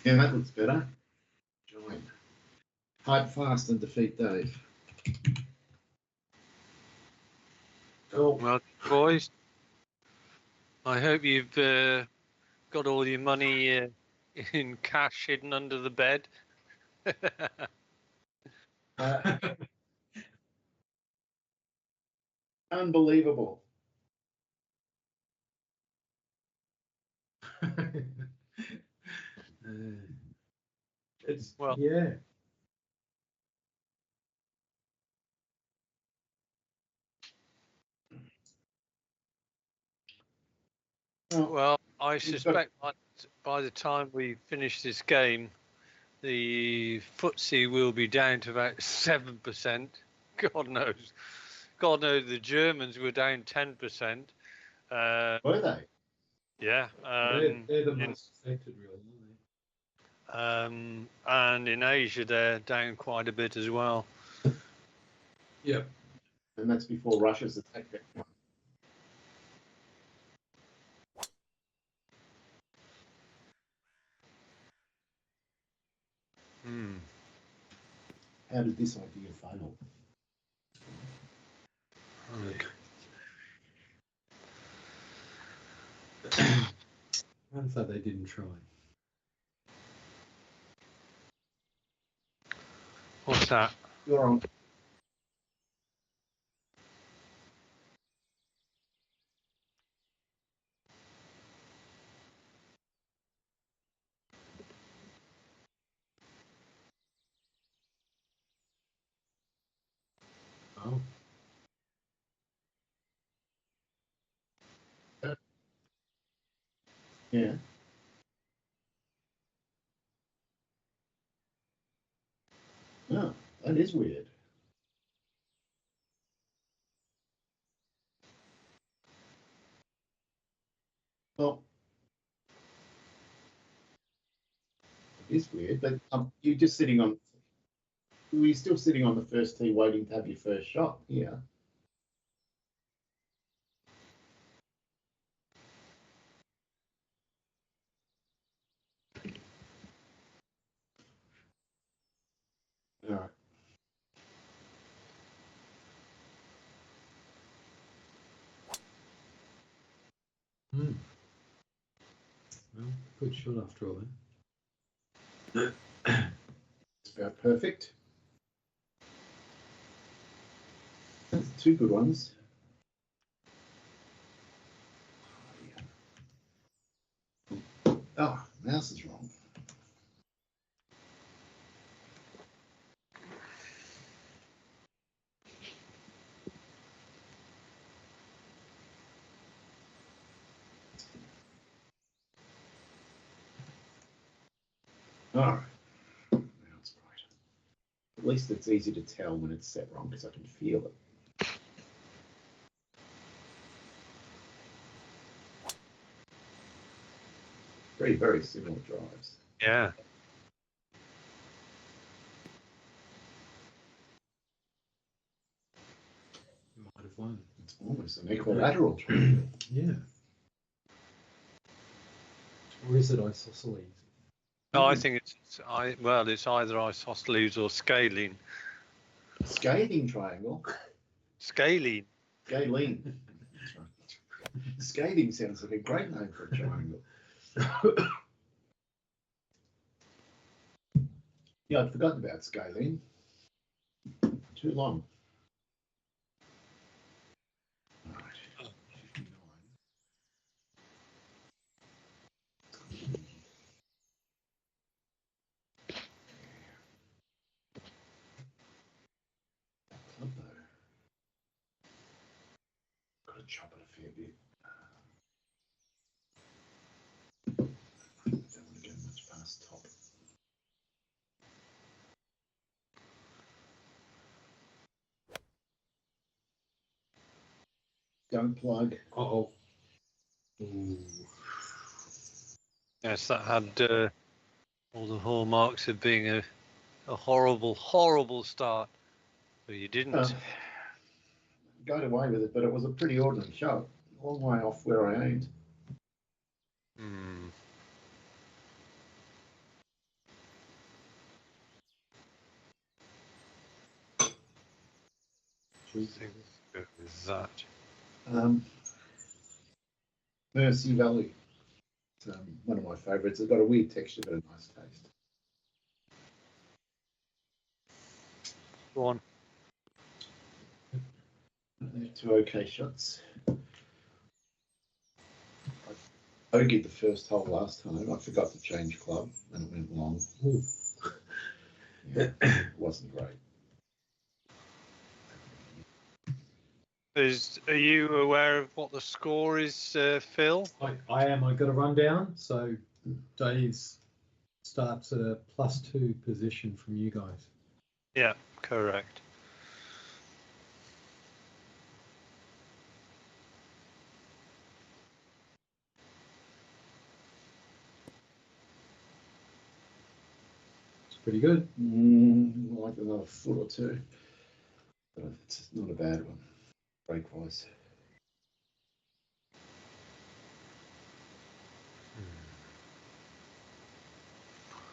Yeah, that looks better. Join. Hype fast and defeat Dave. Cool. Well, boys, I hope you've got all your money in cash hidden under the bed. Unbelievable. It's Well- yeah. Well, I suspect by the time we finish this game, the FTSE will be down to about 7%. God knows. God knows the Germans were down 10%. Were they? Yeah. They're the most affected, really, aren't And in Asia, they're down quite a bit as well. they? Yep. And that's before Russia's attacked that one. Hmm. How did this idea fail? Okay. I'd say they didn't try. What's that? You're on. Oh. Yeah. No, that is weird. Well, it is weird, but you're just sitting on. Were you still sitting on the first tee waiting to have your first shot? Yeah. All right. Hmm. Well, good shot after all then. It's about perfect. That's two good ones. Oh, mouse is wrong. All right. Now it's right. At least it's easy to tell when it's set wrong because I can feel it. Three very similar drives. Yeah. You might have won. It's almost an equilateral triangle. Yeah. Or is it isosceles? No, I think it's either isosceles or scalene. Scathing triangle. Scalene. Scalene. That's right. Scathing sounds like a great name for a triangle. Yeah, I'd forgotten about scalene. Too long. All right. 59. Club though. Got to chop it a fair bit. Don't want to go much past top. Don't plug. Uh-oh. Ooh. Yes, that had all the hallmarks of being a horrible, horrible start. But you didn't. Got away with it, but it was a pretty ordinary shot. A long way off where I aimed. Hmm. Cheese. think go with that. Mercy Valley. It's one of my favourites. It's got a weird texture, but a nice taste. Go on. They're two okay shots. I bogeyed the first hole last time. I forgot to change club and it went long. Ooh. Yeah, it wasn't great. Are you aware of what the score is, Phil? I am. I got a rundown. So Dave's starts at a +2 position from you guys. Yeah, correct. It's pretty good. Like another foot or two, but it's not a bad one. Break wise.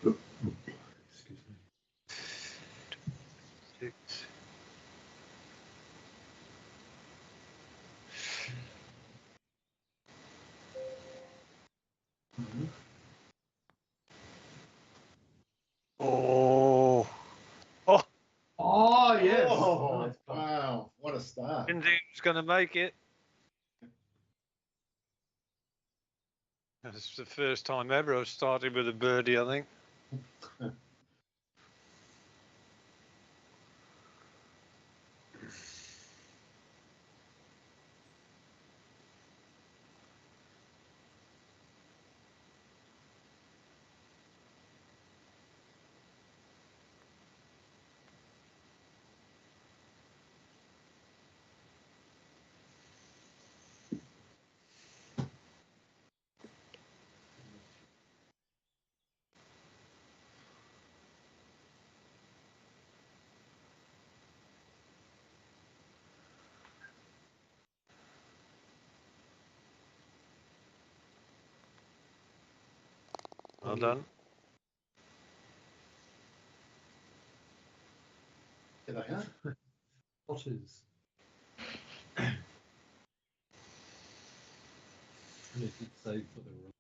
Excuse me. 6. Oh, Oh yes. Oh, Nice putt. wow. What a start. didn't think he was going to make it. That's the first time ever I've started with a birdie, I think. Well done. Here they are. Potters. And it did save for the run.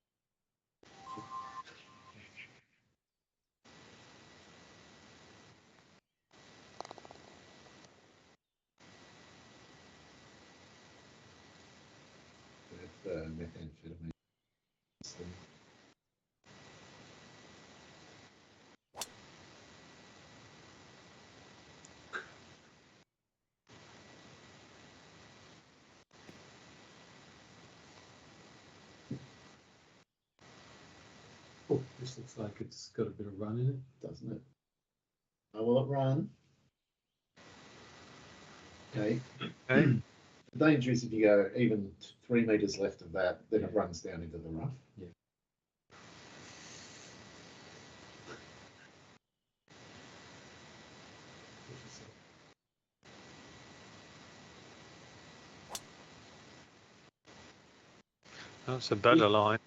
With methamphetamine. Oh, this looks like it's got a bit of run in it. Doesn't it? How will it run? Okay. Okay. The danger is if you go even 3 meters left of that, then it Yeah. runs down into the rough. Yeah. That's a better line.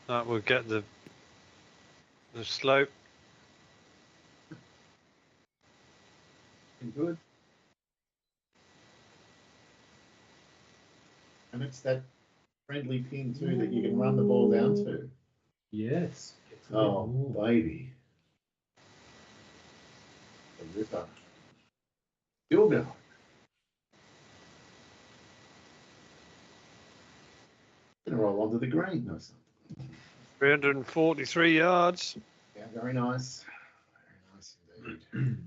That will get the slope. Good. And it's that friendly pin too that you can run the ball down to. Yes. It's a bit Oh, more. baby. The ripper. Still going. Gonna roll onto the green or something. 343 yards. Yeah, very nice. Very nice indeed.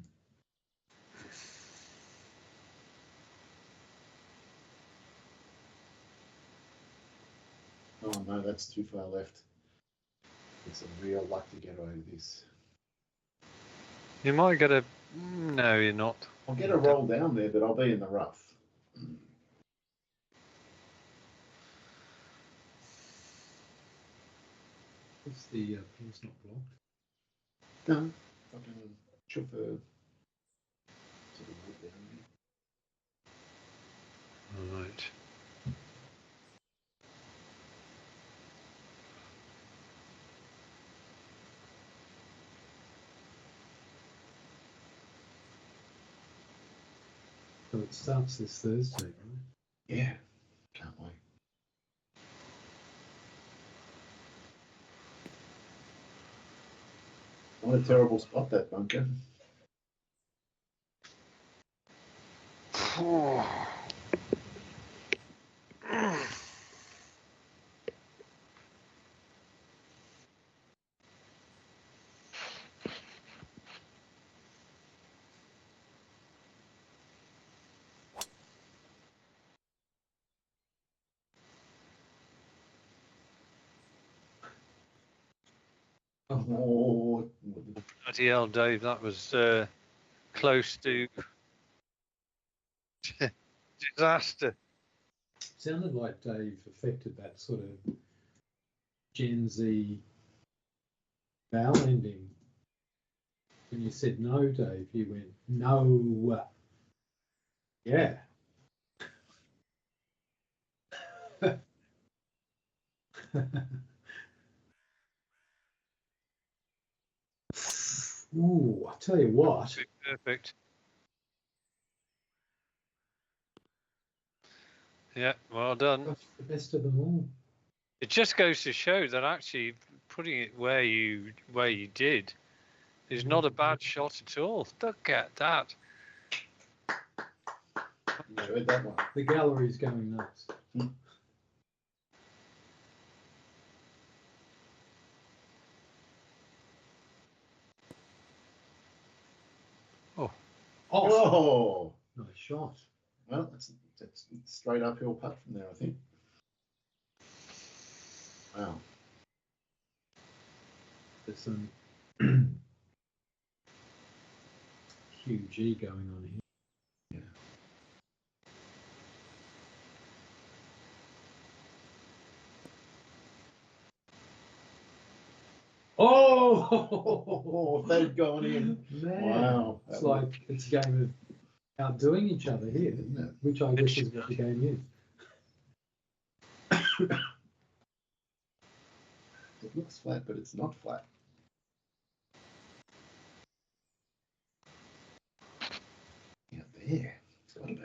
Oh no, that's too far left. It's a real luck to get over this. You might get a. No, you're not. I'll get a roll down there, but I'll be in the rough. It's the pin's not blocked. No, I can chuff a sort of wood down there. All right. So it starts this Thursday, right? Yeah, can't wait. What a terrible spot, that bunker. Oh, Bloody hell, Dave, that was close to disaster. Sounded like Dave affected that sort of Gen Z vowel ending. When you said no, Dave, you went, no. Yeah. Ooh, I tell you what. Perfect. Yeah, well done. Got the best of them all. It just goes to show that actually putting it where you did is not a bad shot at all. Look at that. enjoyed that one. The gallery's going nuts. Oh. Oh, Nice shot. well, that's straight uphill putt from there, I think. Wow. There's some huge E going on here. Yeah. Oh, they've gone in. Man. Wow. It's like it's a game of outdoing each other here, Isn't it? which I guess is what the game is. It looks flat, but it's not flat. Yeah, there. It's got to be.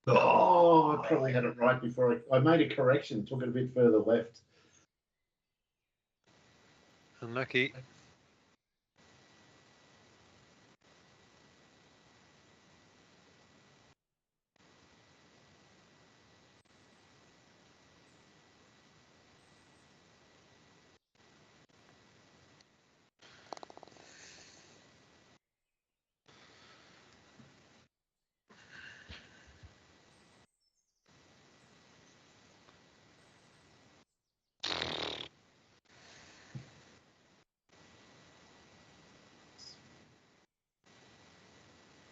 Oh, I probably had it right before I made a correction, took it a bit further left. Unlucky.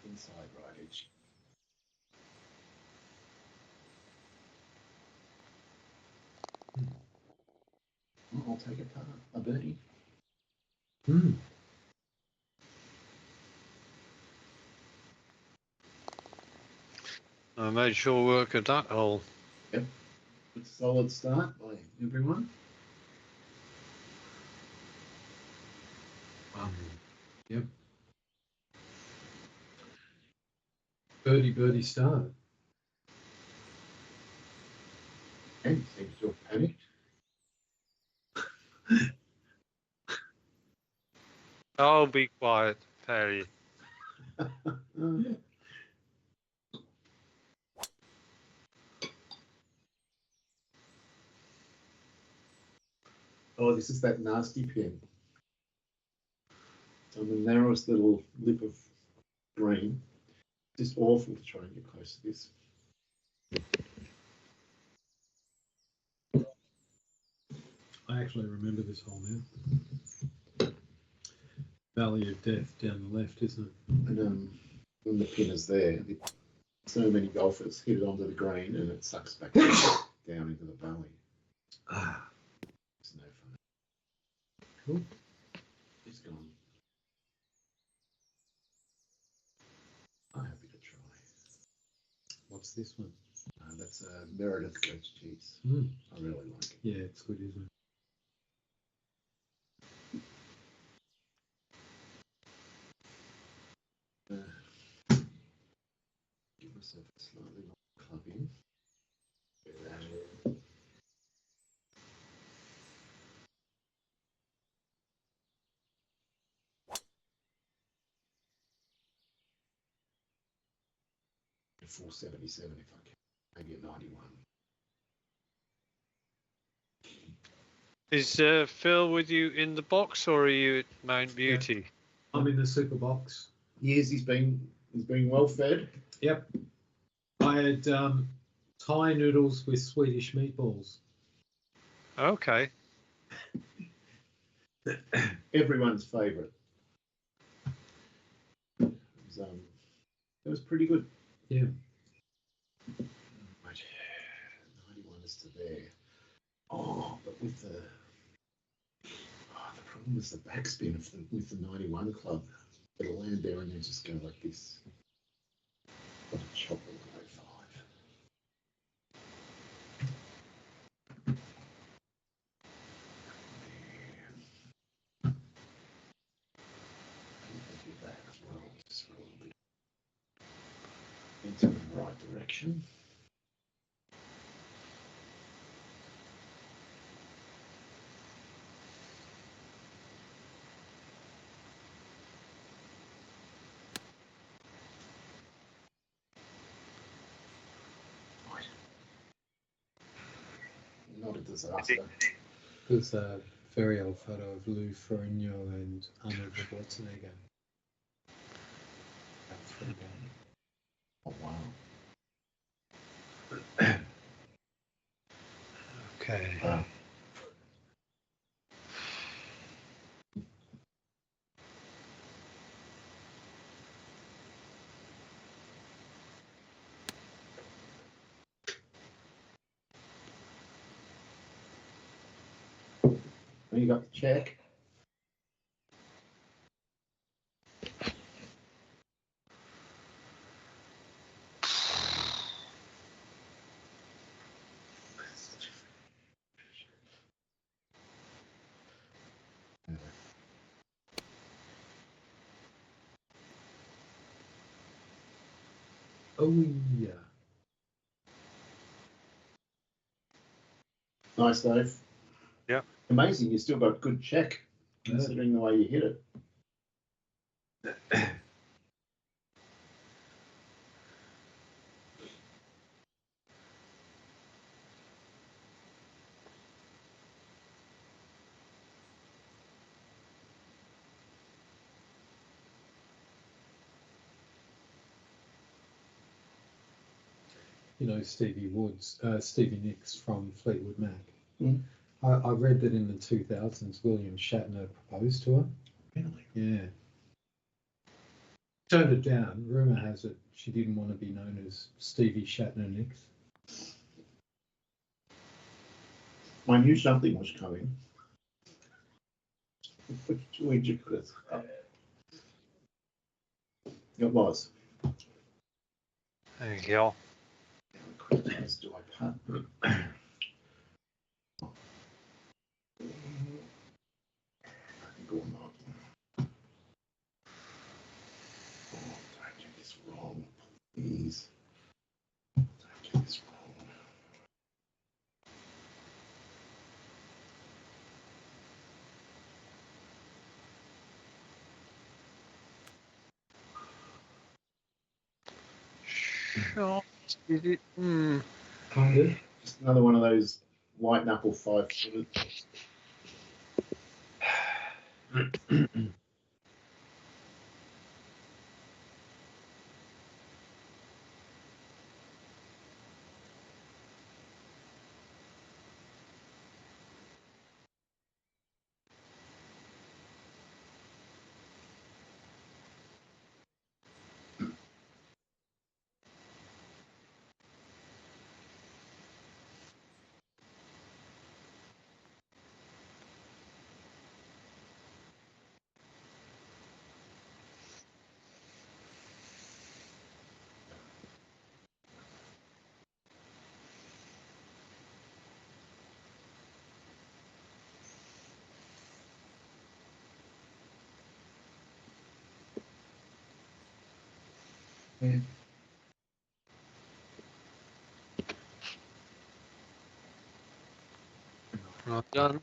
Inside right edge. Oh, I'll take a putt. A birdie. I made sure work of that hole. Yep. Good solid start by everyone. Yep. Birdie start. And seems to have panicked. Oh, be quiet, Perry. Oh, this is that nasty pin. It's on the narrowest little lip of green. It's just awful to try and get close to this. I actually remember this hole now. Valley of Death down the left, isn't it? And when the pin is there, so many golfers hit it onto the green and it sucks back down into the valley. It's no fun. Cool. It's gone. I'm happy to try. this one? That's Meredith Goat's cheese. Mm. I really like it. Yeah, it's good, isn't it? Give myself a slightly long club in. Do that. 477 if I can. Maybe a 91. Is Phil with you in the box, or are you at Mount Beauty? I'm in the super box. Yes, he's been well fed. Yep. I had Thai noodles with Swedish meatballs. Okay. Everyone's favourite. It was pretty good. Yeah. Right. 91 is to there. Oh, but with the problem is the backspin with the 91 club. It'll land there and then just go like this. What a chop will go 5. Do that as well, just for a little bit. Into the right direction. Right. Not a disaster. There's a very old photo of Lou Ferrigno and Arnold Schwarzenegger. About 3 down. Oh wow. Okay. Wow. You got the check. Oh yeah. Nice, Dave. Yeah. Amazing, you still got good check, considering the way you hit it. You know Stevie Nicks from Fleetwood Mac. Mm. I read that in the 2000s, William Shatner proposed to her. Really? Yeah. Turned it down. Rumor has it she didn't want to be known as Stevie Shatner Nicks. I knew something was coming. Too ridiculous. It was. Thank you. Do I punt? I think or not. Oh, don't get this wrong, please. Don't get this wrong. Sure. Did it? Hmm. Kind of. Just another one of those white knuckle 5 footers. Yeah. Right, done.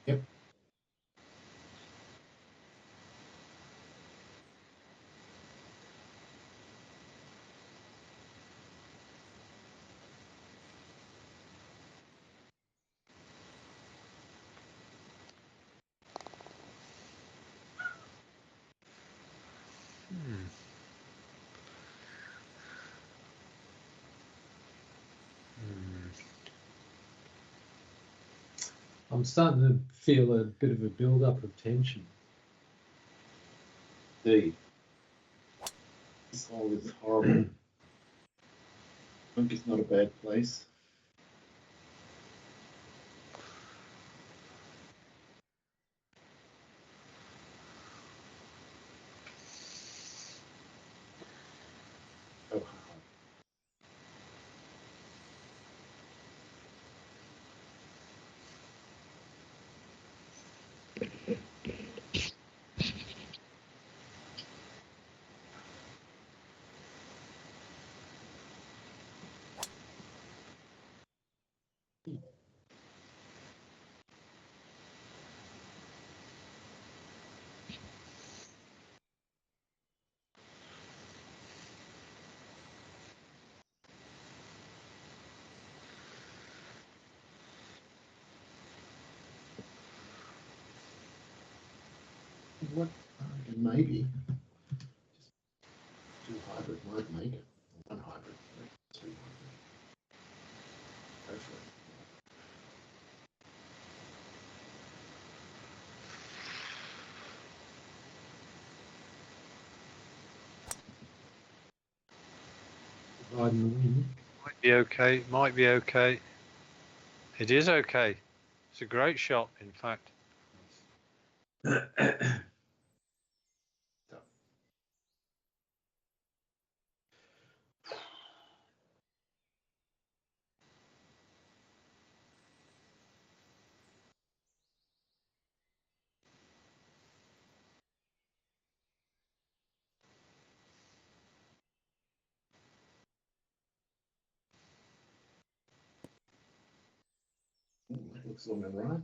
Yep. Hmm. I'm starting to feel a bit of a build-up of tension. Indeed. This hole is horrible. I think it's not a bad place. Oh, hard. What? Maybe. Two hybrid might make it. One hybrid. Two hybrid. Go for it. Riding the wind. Might be okay. Might be okay. It is okay. It's a great shot, in fact. Ooh, that looks long and right.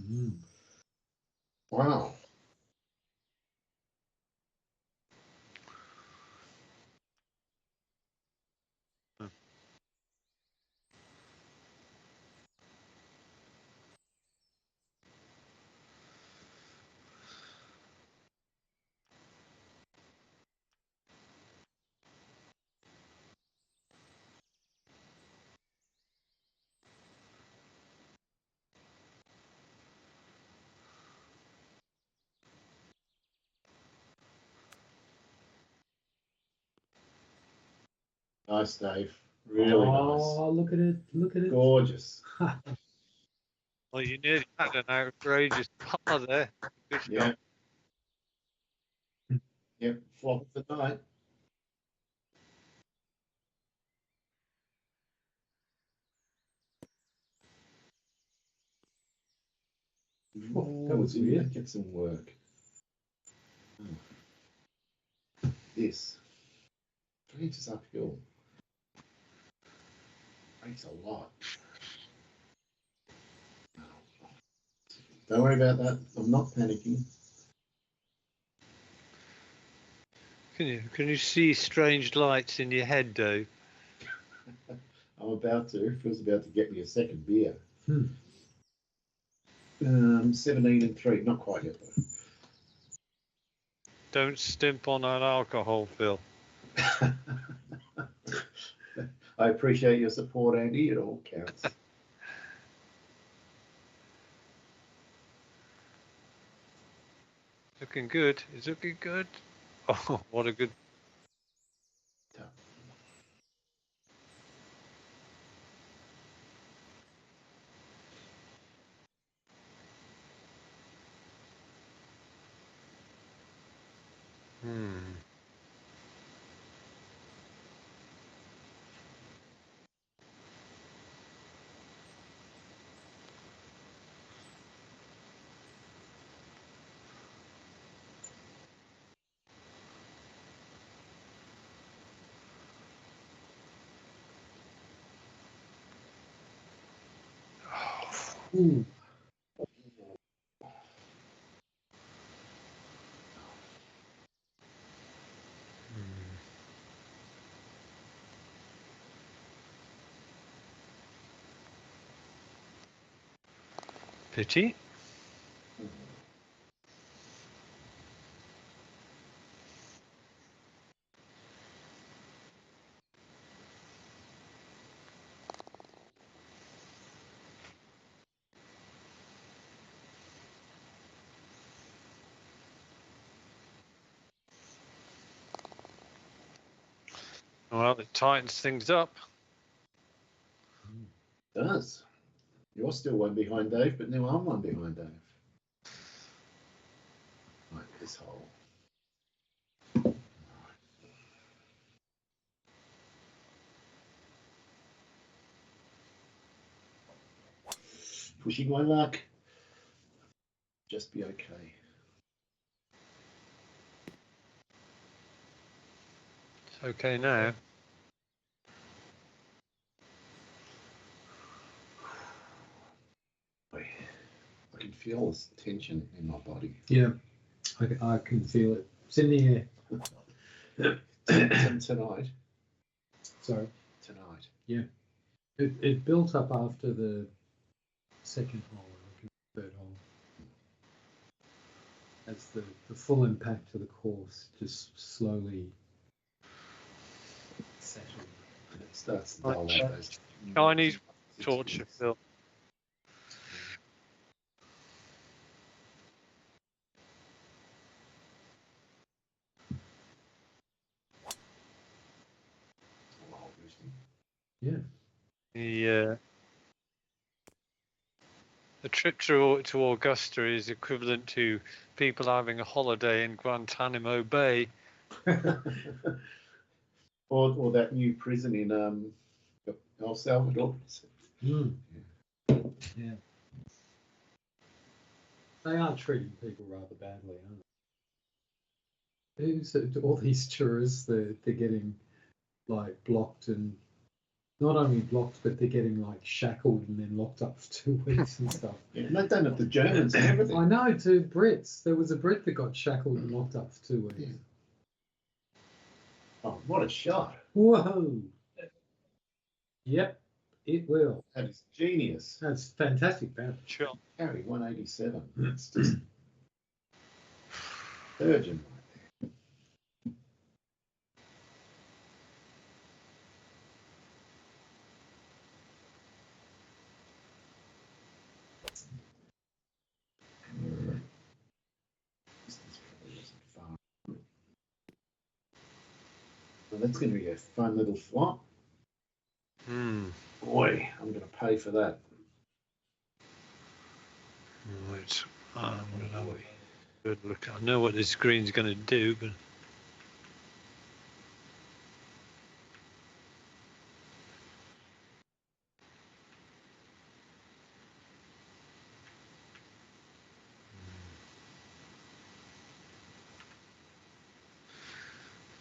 Mm. Wow. Nice, Dave. Really nice. Oh, look at it. Look at it. Gorgeous. Well, you nearly had an outrageous par there. Good Yeah. shot. Yep. Flop of the night. Oh, that was weird. Get some work. This. 3 inches uphill. Breaks a lot. Don't worry about that. I'm not panicking. Can you see strange lights in your head, Dave? I'm about to. Phil's about to get me a second beer. Hmm. 17 and 3. Not quite yet, though. Don't stimp on that alcohol, Phil. I appreciate your support, Andy. It all counts. Looking good. It's looking good. Oh, what a good. Hmm. Ooh. Pity. Well, it tightens things up. Does. You're still one behind Dave, but now I'm one behind Dave. Right, this hole. Pushing my luck. Just be okay. It's okay now. I can feel this tension in my body. Yeah, I can feel it. It's in the air. Tonight. Sorry. Tonight. Yeah. It built up after the second hole, third hole. As the full impact of the course just slowly settled. And it starts to dull out those Chinese torture film. Yeah. The trip to Augusta is equivalent to people having a holiday in Guantanamo Bay. or that new prison in El Salvador. Mm. Yeah. They are treating people rather badly, aren't they? All these tourists, they're getting like blocked, and not only blocked, but they're getting like shackled and then locked up for 2 weeks and stuff. Yeah, and they've done it to Germans and everything. I know, to Brits. There was a Brit that got shackled and locked up for 2 weeks. Yeah. Oh, what a shot. Whoa. Yep, it will. That is genius. That's fantastic bounce. Sure. Carry 187. It's just surgeon right there. Distance probably wasn't far. Well, that's going to be a fun little flop. Boy, I'm going to pay for that. Right. Good look. I know what this green's going to do, but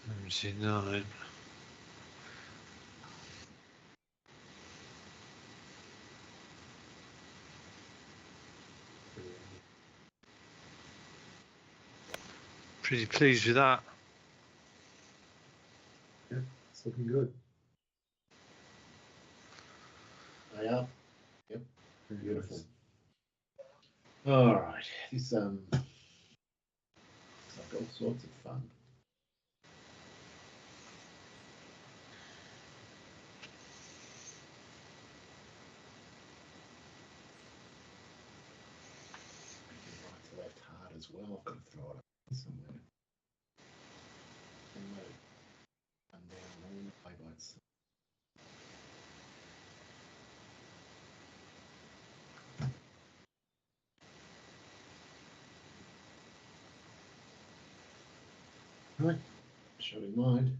let me see 9. Pretty pleased with that. Yeah, it's looking good. They are. Yep. Very Beautiful. nice. All right. This looks like all sorts of fun. Right to left hard as well. I've got to throw it up somewhere. And let it come down all the way by itself. Right. Shot in mind.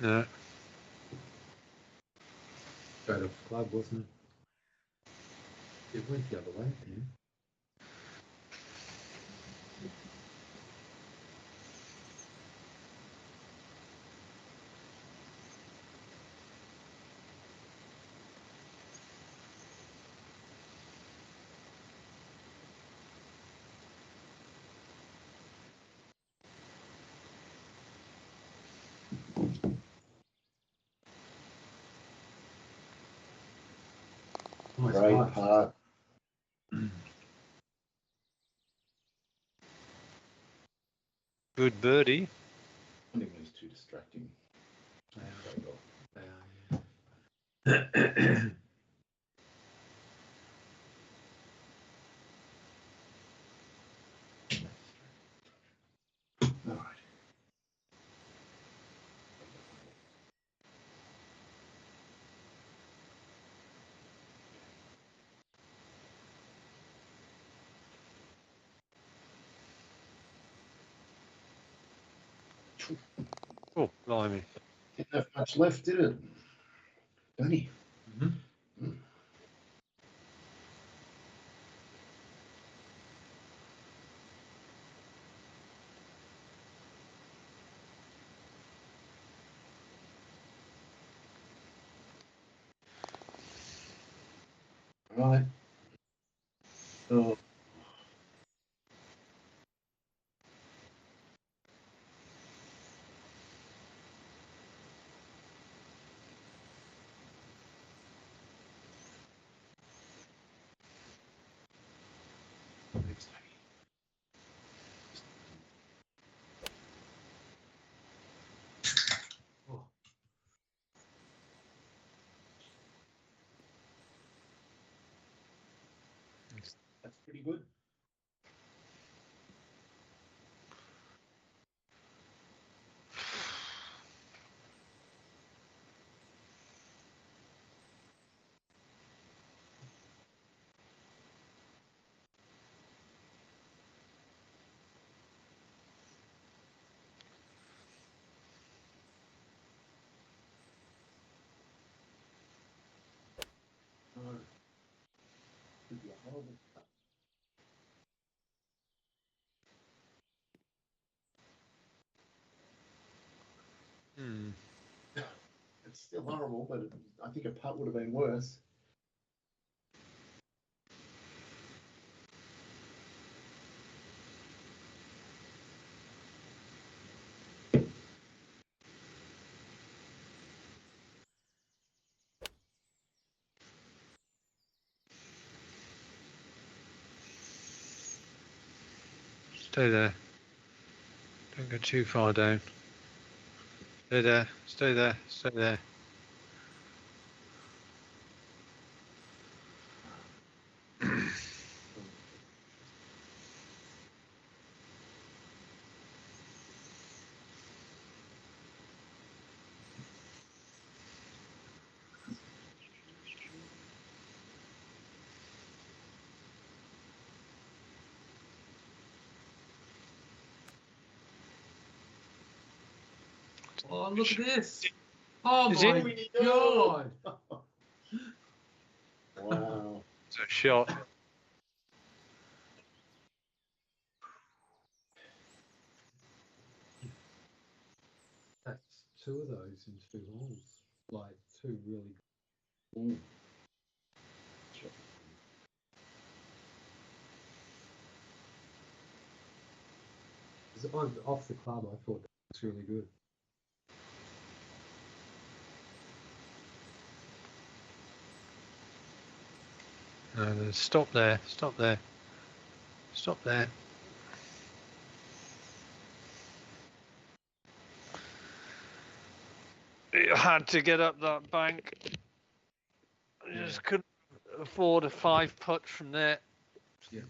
Yeah. Straight off the club, wasn't it? It went the other way at the end. Nice Great putt. part. Good birdie. I think it was too distracting. They are, yeah. All right. Oh, blimey. Didn't have much left, did it? Danny. Mhm. Right. Oh. Thanks, Danny. Oh, That's pretty good. No. Could be a horrible cut. Hmm. It's still horrible, but I think a putt would have been worse. Stay there. Don't go too far down. Stay there. Stay there. Stay there. oh, look at this. Oh Is my it- God. Wow. It's a shot. That's two of those in two holes. Like two really Mm. Sure. off the club. I thought that was really good. No, stop there. Stop there. Stop there. You had to get up that bank. I just couldn't afford a 5 putt from there. Yeah.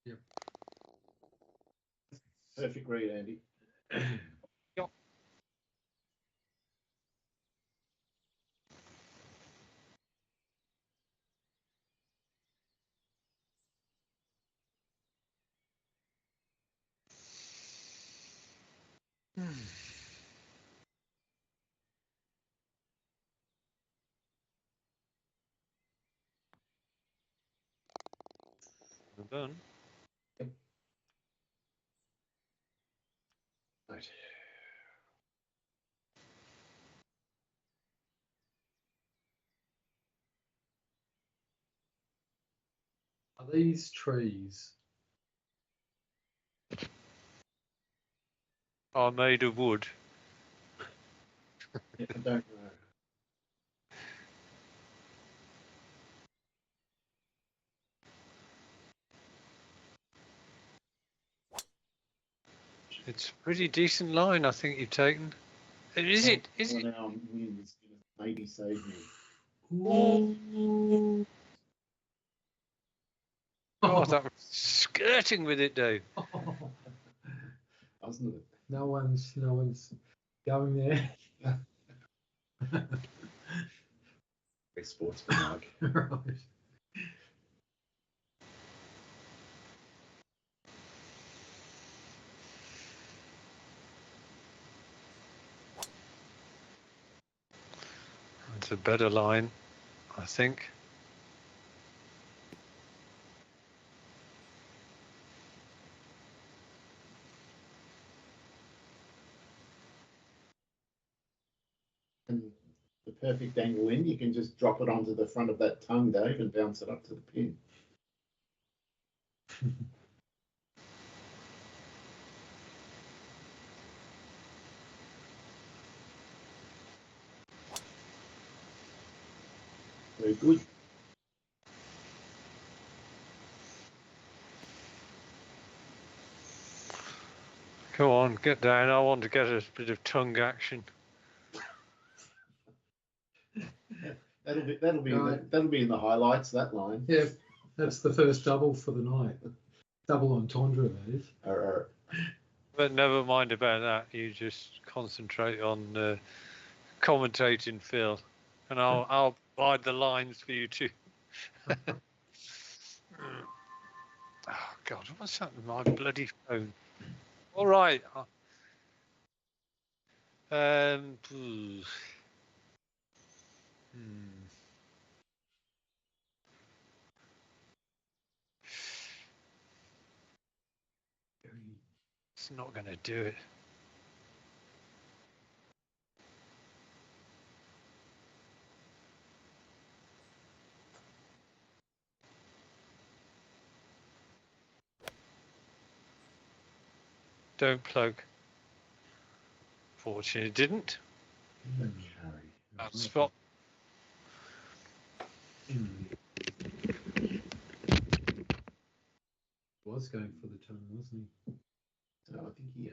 Yep. Perfect read, Andy. Yep. Well done. Right. Are these trees? Are made of wood. Yeah, I don't know. It's a pretty decent line, I think you've taken. Is it? Is Well, it? now wins maybe save me. Ooh. Oh, that was skirting with it, Dave. Wasn't it? No one's going there. Very sportsmanlike. Right. It's a better line, I think. And the perfect angle in, you can just drop it onto the front of that tongue, Dave, and bounce it up to the pin. Very good. Come on, get down. I want to get a bit of tongue action. That'll be Right. that'll be in the highlights. That line. Yeah, that's the first double for the night. Double entendre, that is. But never mind about that. You just concentrate on commentating, Phil, and I'll provide the lines for you too. Oh God, what's happened to my bloody phone? All right. Hmm. It's not going to do it. Don't plug. Fortunately, it didn't. Carry. That spot. Was going for the tongue, wasn't he? So I think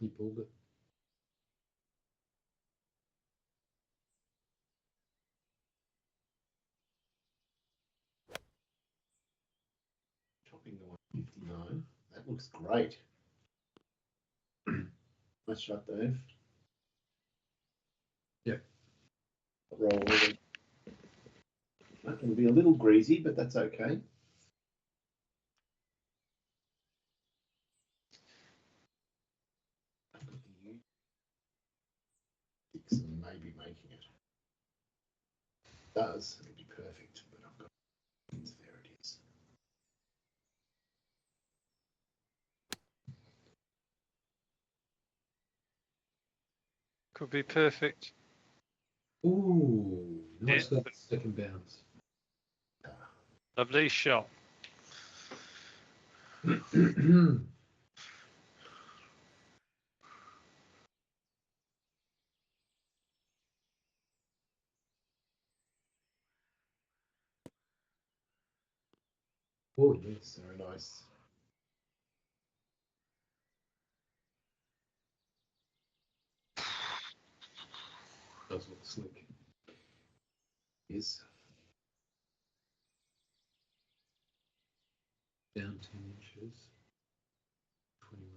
He pulled it. chopping the 159. That looks great. Nice shot, Dave. Yep. Roll over. It'll be a little greasy, but that's okay. And maybe making it. Does it'll be perfect, but I've got there it is. Could be perfect. Ooh, nice Yeah. that second bounce. Lovely shot. Oh yes. Very nice. Does look slick. Yes. Down 10 inches. 21.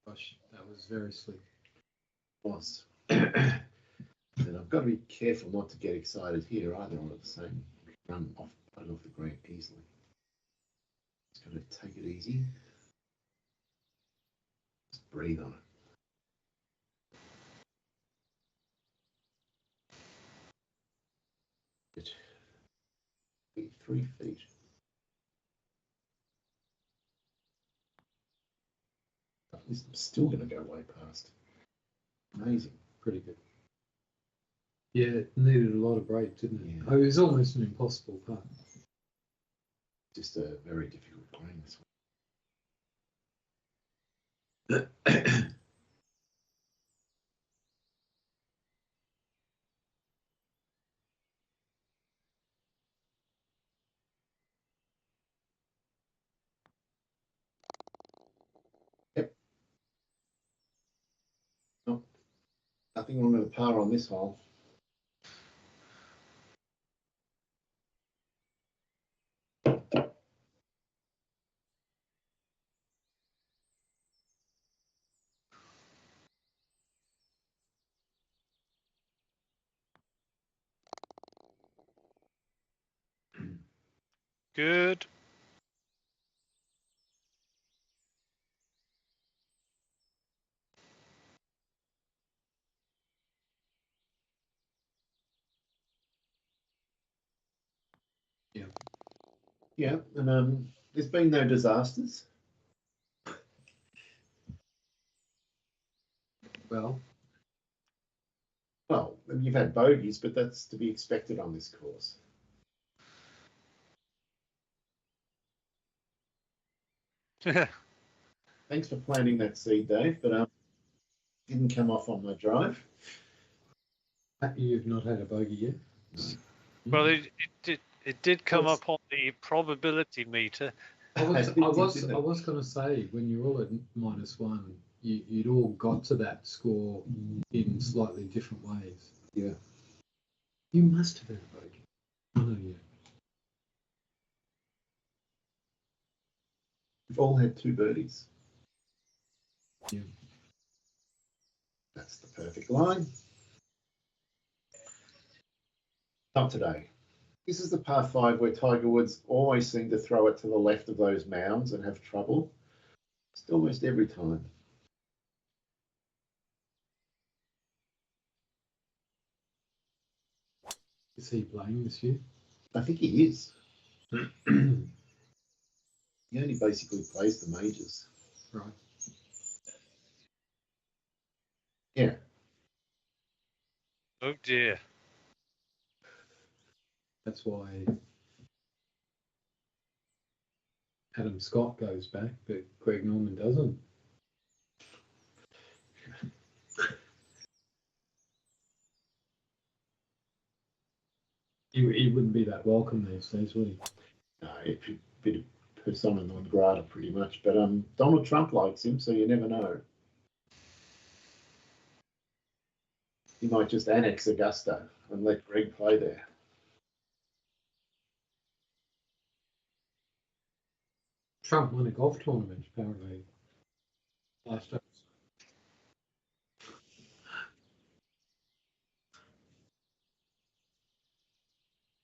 Gosh, that was very slick. Was. And I've got to be careful not to get excited here either on the same run off, put it off the green easily. Just going to take it easy. Just breathe on it. 3 feet. At least I'm still going to go way past. Amazing. Pretty good. Yeah, it needed a lot of break, didn't it? Yeah. Oh, it was almost an impossible putt. Just a very difficult green this one. Yep. Nope. Nothing wrong with the par on this hole. Good. Yeah, and there's been no disasters. Well, Well, you've had bogeys, but that's to be expected on this course. Thanks for planting that seed, Dave, but didn't come off on my drive. you've not had a bogey yet? Well, it did come up on the probability meter. I was going to say, when you're all at -1, you'd all got to that score in slightly different ways. Yeah. You must have had a bogey. I know you. We've all had 2 birdies. Yeah. That's the perfect line. Not today. This is the par 5 where Tiger Woods always seem to throw it to the left of those mounds and have trouble. It's almost every time. Is he playing this year? I think he is. He only basically plays the majors. Right. Yeah. Oh dear. That's why Adam Scott goes back, but Greg Norman doesn't. He wouldn't be that welcome these days, would he? No, it's a bit of persona non grata pretty much. But Donald Trump likes him, so you never know. He might just annex Augusta and let Greg play there. Trump won a golf tournament, apparently, last year.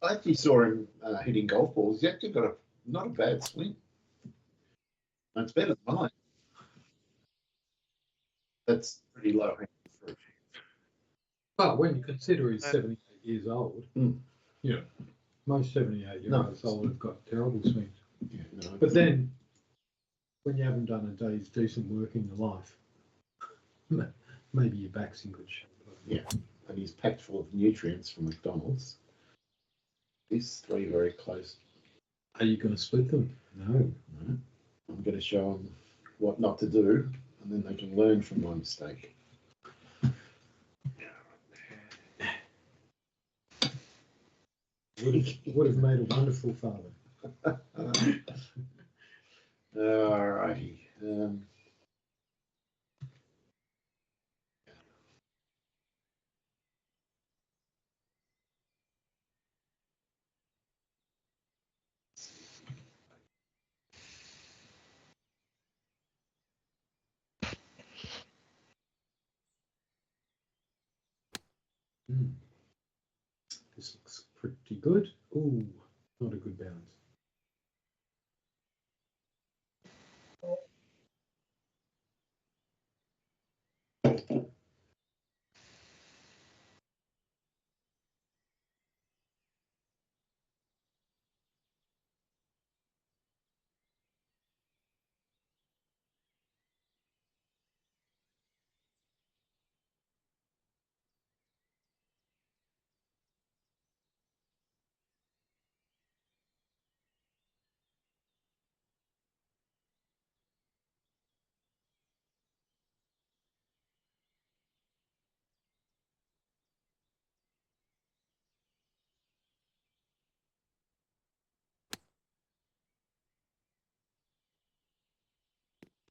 I actually saw him hitting golf balls. He actually got not a bad swing. And it's better than mine. That's pretty low hanging fruit. But when you consider he's 78 years old, Yeah. most 78-year-olds old have got terrible swings. Yeah, no, But then, when you haven't done a day's decent work in your life, maybe your back's in good shape. Yeah, and he's packed full of nutrients from McDonald's. These 3 very close. Are you going to split them? No. I'm going to show him what not to do, and then they can learn from my mistake. Would have made a wonderful father. All righty. This looks pretty good. Ooh, not a good bounce.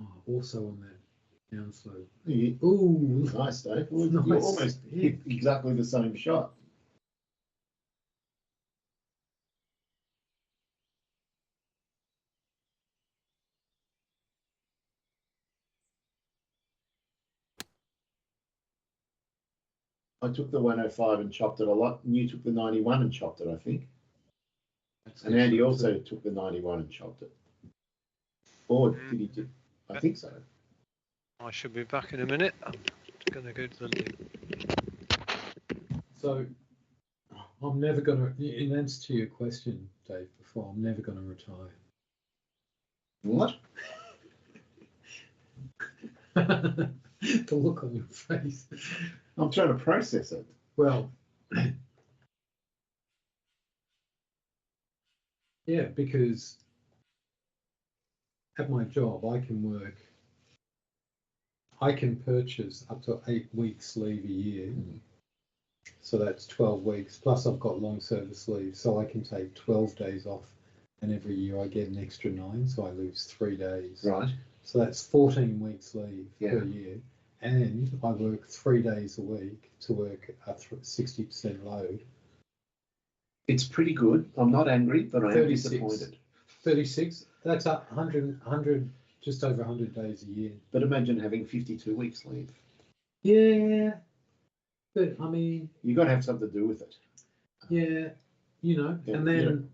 Oh, also on that down slope. Ooh, Nice, Dave. Well, Nice. You almost hit exactly the same shot. I took the 105 and chopped it a lot, and you took the 91 and chopped it, I think. And Andy also took the 91 and chopped it. Or did he? I think so. I should be back in a minute. I'm going to go to the link. So I'm never going to, in answer to your question, Dave, before, I'm never going to retire. What? The look on your face. I'm trying to process it. Well, yeah, because at my job, I can purchase up to 8 weeks leave a year. So that's 12 weeks. Plus I've got long service leave. So I can take 12 days off. And every year I get an extra 9. So I lose 3 days. Right. So that's 14 weeks leave Yeah. per year. And I work 3 days a week to work a 60% load. It's pretty good. I'm not angry, but I am 36. disappointed. 36. That's 100, just over 100 days a year. But imagine having 52 weeks leave. Yeah. But I mean, You've got to have something to do with it. yeah, you know, Yeah, and then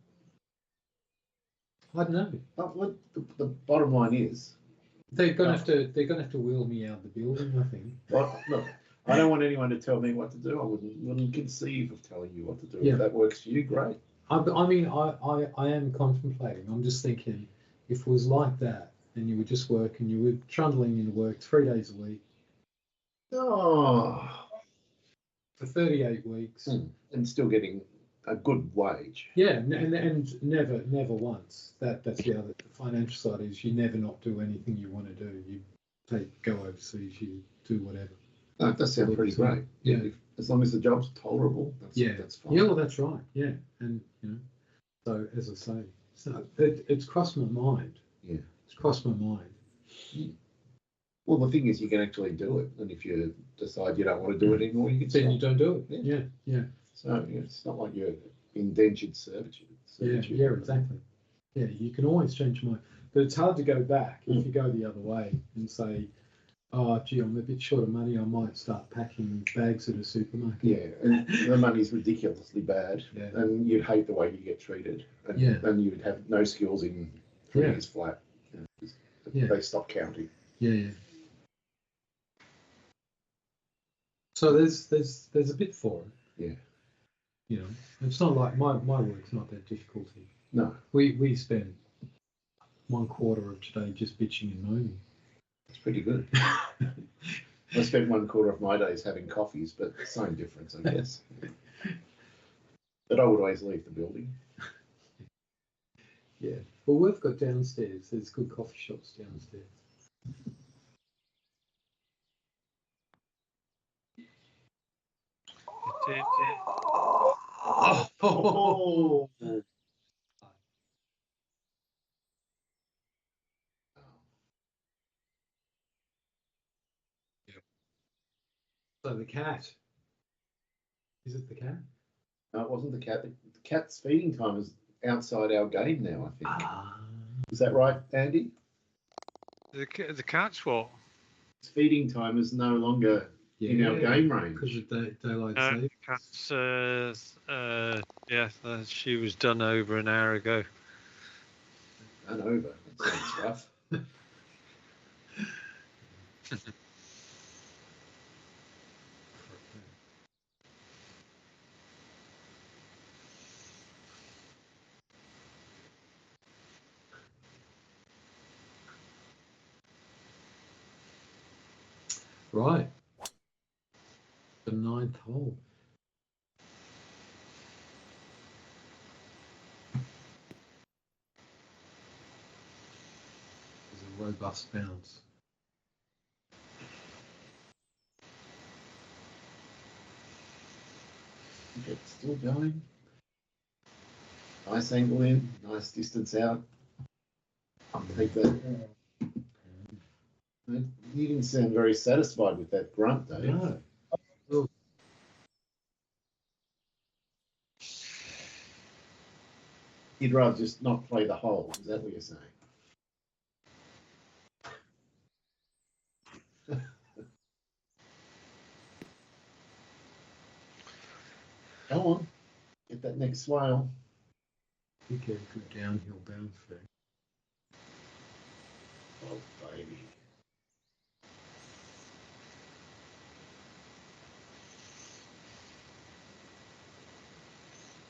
I don't know. But what the bottom line is, They're gonna have to wheel me out the building, I think. well, look, I don't want anyone to tell me what to do. I wouldn't conceive of telling you what to do. Yeah. If that works for you, great. I mean, I am contemplating. I'm just thinking, if it was like that, and you were just working, you were trundling into work 3 days a week Oh, for 38 weeks. and still getting a good wage. Yeah, and never once. That's the other. The financial side is you never not do anything you want to do. You go overseas, you do whatever. No, it does sound pretty great. Yeah. As long as the job's tolerable, that's fine. Yeah, well, that's right. Yeah, and you know, so as I say, so it's crossed my mind. Yeah, it's crossed my mind. Well, the thing is, you can actually do it, and if you decide you don't want to do it anymore, you can. Then you don't do it. Yeah. So it's not like you're indentured servitude. Yeah, exactly. Yeah, you can always change your mind, but it's hard to go back if you go the other way and say, "Oh, gee, I'm a bit short of money. I might start packing bags at a supermarket." Yeah, and the money's ridiculously bad, and you'd hate the way you get treated, and you'd have no skills in 3 years flat. They stop counting. Yeah. So there's a bit for it. Yeah. You know, it's not like my work's not that difficult. No. We spend 1/4 of today just bitching and moaning. It's pretty good. I spent 1/4 of my days having coffees, but same difference, I guess. But I would always leave the building. Yeah. Well, we've got downstairs. There's good coffee shops downstairs. Oh. So the cat. Is it the cat? No, it wasn't the cat. The cat's feeding time is outside our game now, I think. Is that right, Andy? The cat's what? Its feeding time is no longer in our game range. Because of daylight No, saving. cat's, she was done over an hour ago. Done over. That sounds rough. Right. The 9th hole. There's a robust bounce. It's still going. Nice angle in, nice distance out. I'll take that. You didn't sound very satisfied with that grunt, though. No. You'd rather just not play the hole. Is that what you're saying? Go on. Get that next swale. You get a good downhill bounce there. Oh, baby.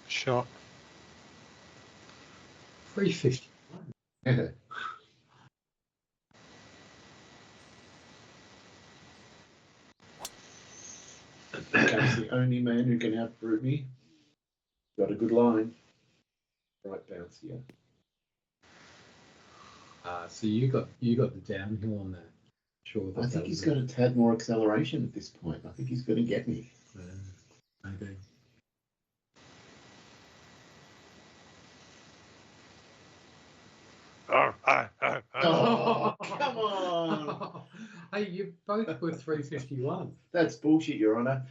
Shot. 350. Yeah. Becomes the only man who can outbrute me. Got a good line. Right bounce here. So you got the downhill on that. Sure. I think he's got a tad more acceleration at this point. I think he's going to get me. Maybe. Oh, come on. Hey, you both were 351. That's bullshit, Your Honour.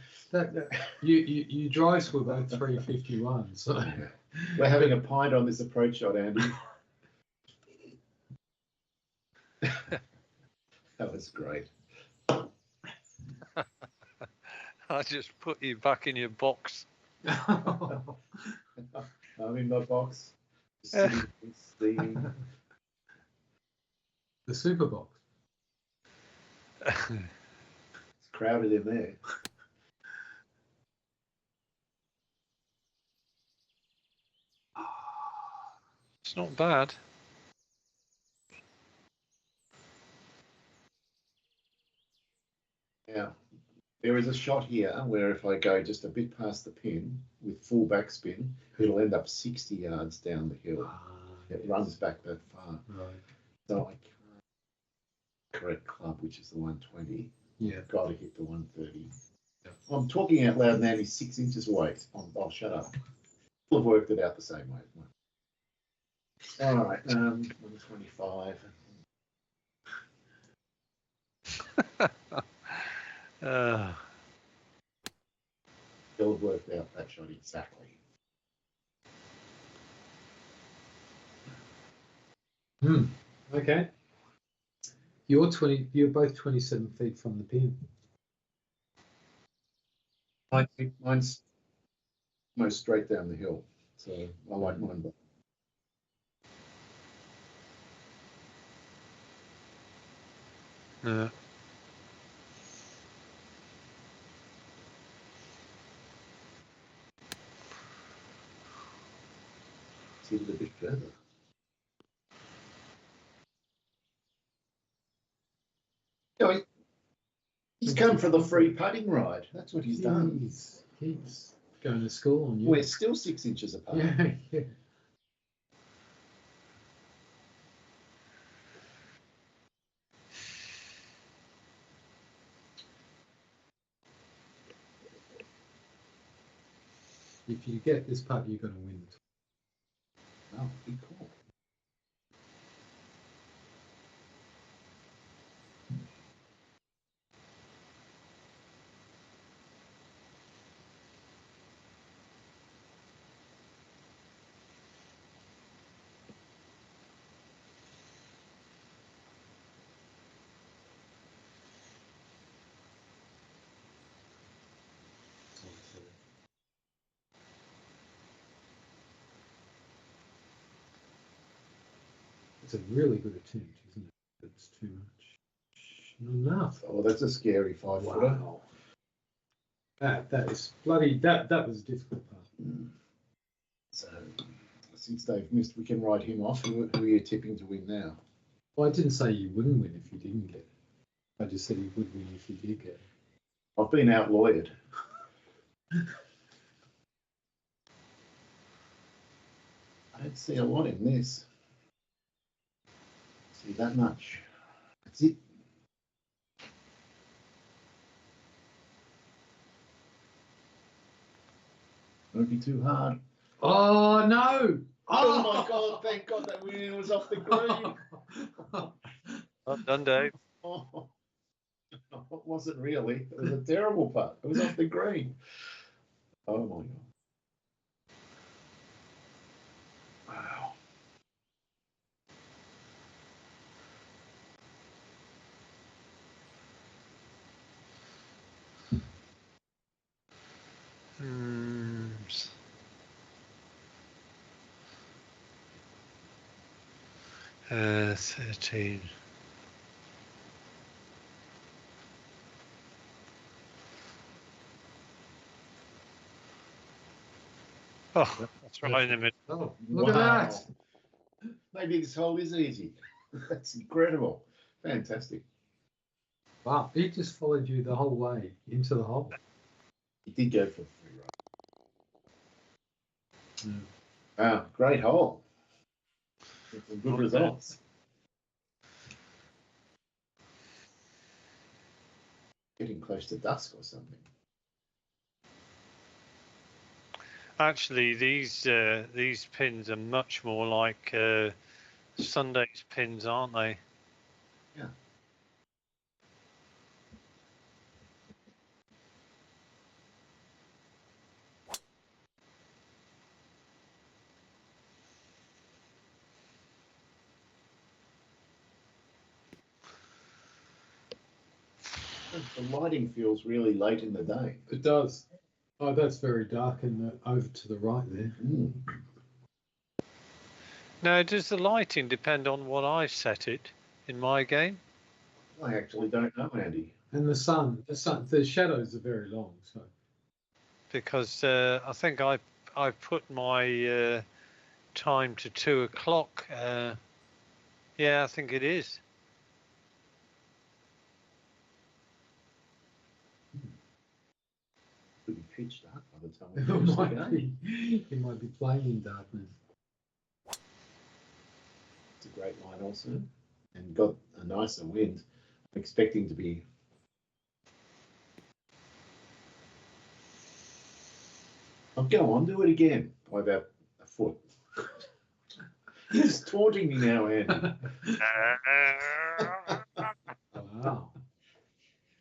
You drives were both 351. So We're having a pint on this approach shot, Andy. That was great. I just put you back in your box. I'm in my box. Sitting, steaming. The super box. It's crowded in there. It's not bad. Yeah. There is a shot here where if I go just a bit past the pin with full backspin, it'll end up 60 yards down the hill. It runs back that far. Right. So I can't correct club, which is the 120. Yeah. I've got to hit the 130. Yeah. I'm talking out loud now. He's 6 inches away. I'll shut up. We'll have worked it out the same way. All right. 125. He'll have worked out that shot exactly. Okay. You're both 27 feet from the pin. Mine's almost straight down the hill, so I like mine better. Yeah. See it a bit further. No, he's come for the free putting ride. That's what he's done. He's going to school on you. We're still 6 inches apart. Yeah. If you get this putt, you're going to win. Oh, big call. It's a really good attempt, isn't it? It's too much. Not enough. Oh, that's a scary 5-footer. Wow. That is bloody. That was a difficult part. So, since they've missed, we can write him off. Who are you tipping to win now? Well, I didn't say you wouldn't win if you didn't get it. I just said he would win if he did get it. I've been out-lawyered. I don't see a lot in this. See that much. That's it. Won't be too hard. Oh no! Oh my God! Thank God that win was off the green. Well done, Dave. Oh, it wasn't really. It was a terrible putt. It was off the green. Oh my God. Wow. Hmm. 13. Oh, that's right in the middle. Oh, look at that! Maybe this hole is easy. That's incredible. Fantastic. Wow, he just followed you the whole way into the hole. He did go for a free ride. Mm. Wow, great hole. Some good results. Getting close to dusk or something. Actually, these pins are much more like Sunday's pins, aren't they? Yeah. The lighting feels really late in the day. It does. Oh, that's very dark and over to the right there. Now, does the lighting depend on what I set it in my game? I actually don't know, Andy. And the shadows are very long. So Because I think I put my time to 2 o'clock. Yeah, I think it is. Could be pitch dark by the time we finish the game. He might be playing in darkness. It's a great line also, and got a nicer wind. I'm expecting to be. Oh, go on, do it again by about a foot. You're just taunting me now, Andy. Wow.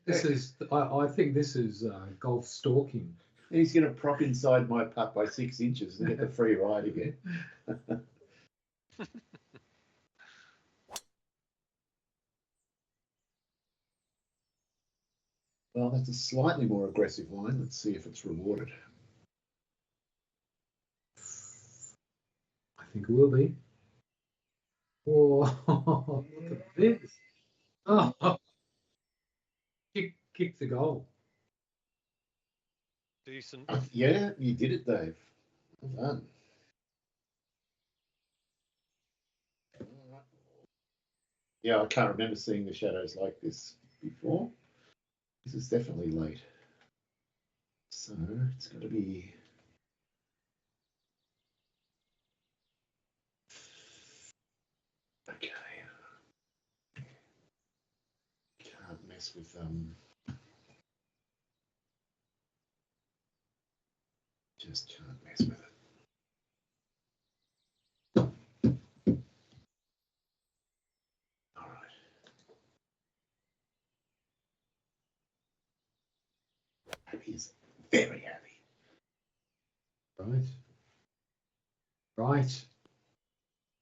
This is. I think this is golf stalking. He's going to prop inside my putt by 6 inches and get the free ride again. Well, that's a slightly more aggressive line. Let's see if it's rewarded. I think it will be. Oh, look at this. Oh, kick the goal. Decent. Yeah, you did it, Dave. Well done. Yeah, I can't remember seeing the shadows like this before. This is definitely late. So it's got to be. Okay. Can't mess with Just can't mess with it. All right. Happy is very happy. Right. Right.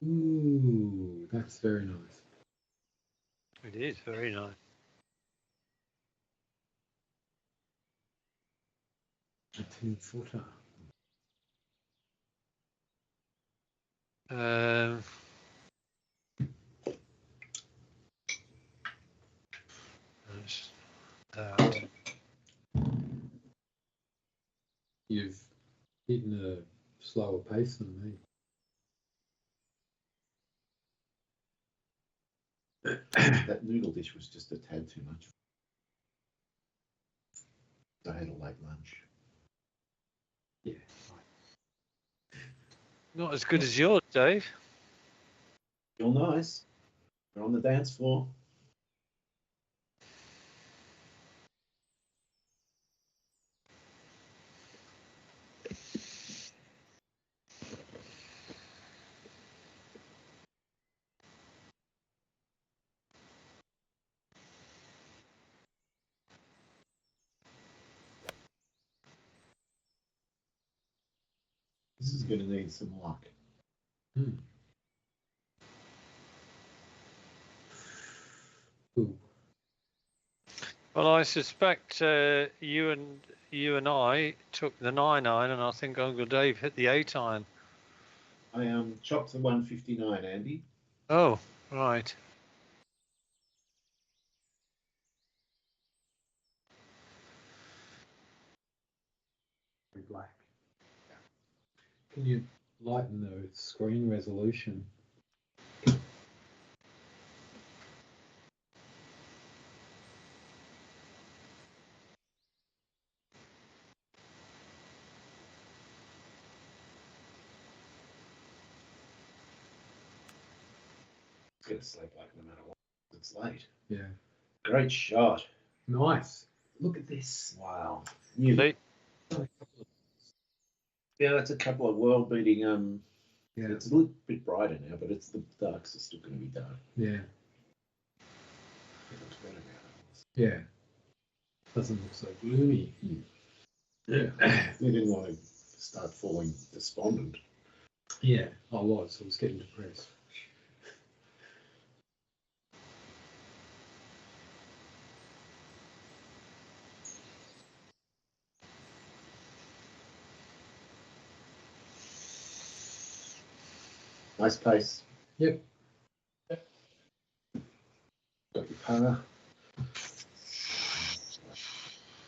Ooh, that's very nice. It is very nice. A 10-footer. That's- You've hidden a slower pace than me. That noodle dish was just a tad too much. I had a late lunch. Yeah. Not as good as yours, Dave. You're nice. We're on the dance floor. This is going to need some luck. Hmm. Ooh. Well, I suspect you and I took the 9-iron, and I think Uncle Dave hit the 8-iron. I chopped the 159, Andy. Oh, right. Black. Can you lighten the screen resolution? It's going to sleep like no matter what. It's late. Yeah. Great shot. Nice. Look at this. Wow. See? Yeah, that's a couple of world-beating. Yeah. It's a little bit brighter now, but it's the darks are still going to be dark. Yeah. It looks better now. Yeah. Doesn't look so gloomy. Yeah. We didn't want to start falling despondent. Yeah, I was getting depressed. Nice pace. Yep. Got your par.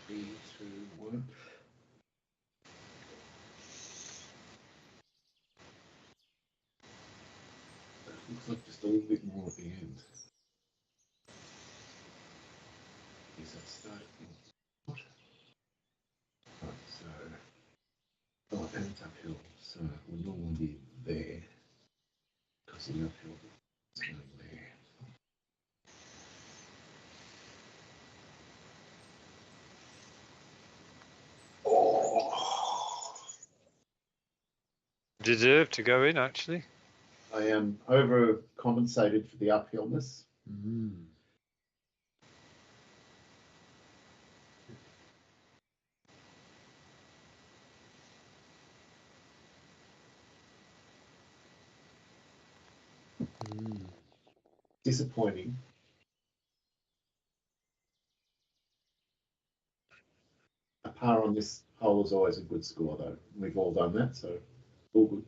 3, 2, 1. That looks like just a little bit more at the end. Is that starting? What? Right, so. Oh, and it's uphill. So we'll normally be there. Because the uphill is going there. Oh! Deserved to go in, actually. I am overcompensated for the uphillness. Mm. Mm. Disappointing. A par on this hole is always a good score, though. We've all done that, so all good.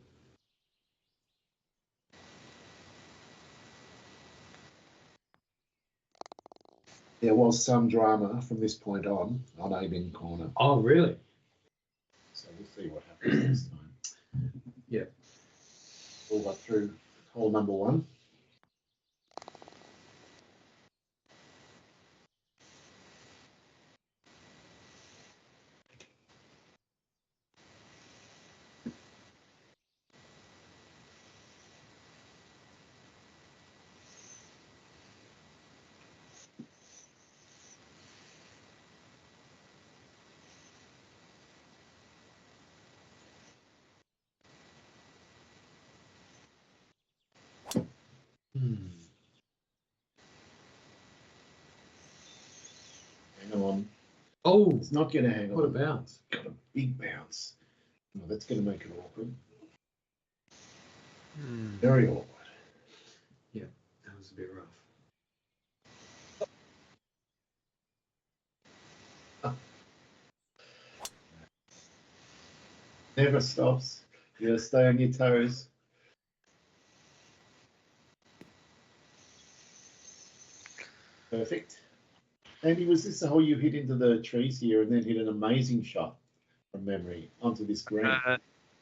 There was some drama from this point on Amen Corner. Oh, really? So we'll see what happens this time. Yeah. All got through hole number 1. Hmm. Hang on. Oh, It's not going to hang on. what a bounce. Got a big bounce. Oh, that's going to make it awkward. Very awkward. Yeah, that was a bit rough. Never stops. You got to stay on your toes. Perfect. Andy, was this the hole you hit into the trees here and then hit an amazing shot from memory onto this green?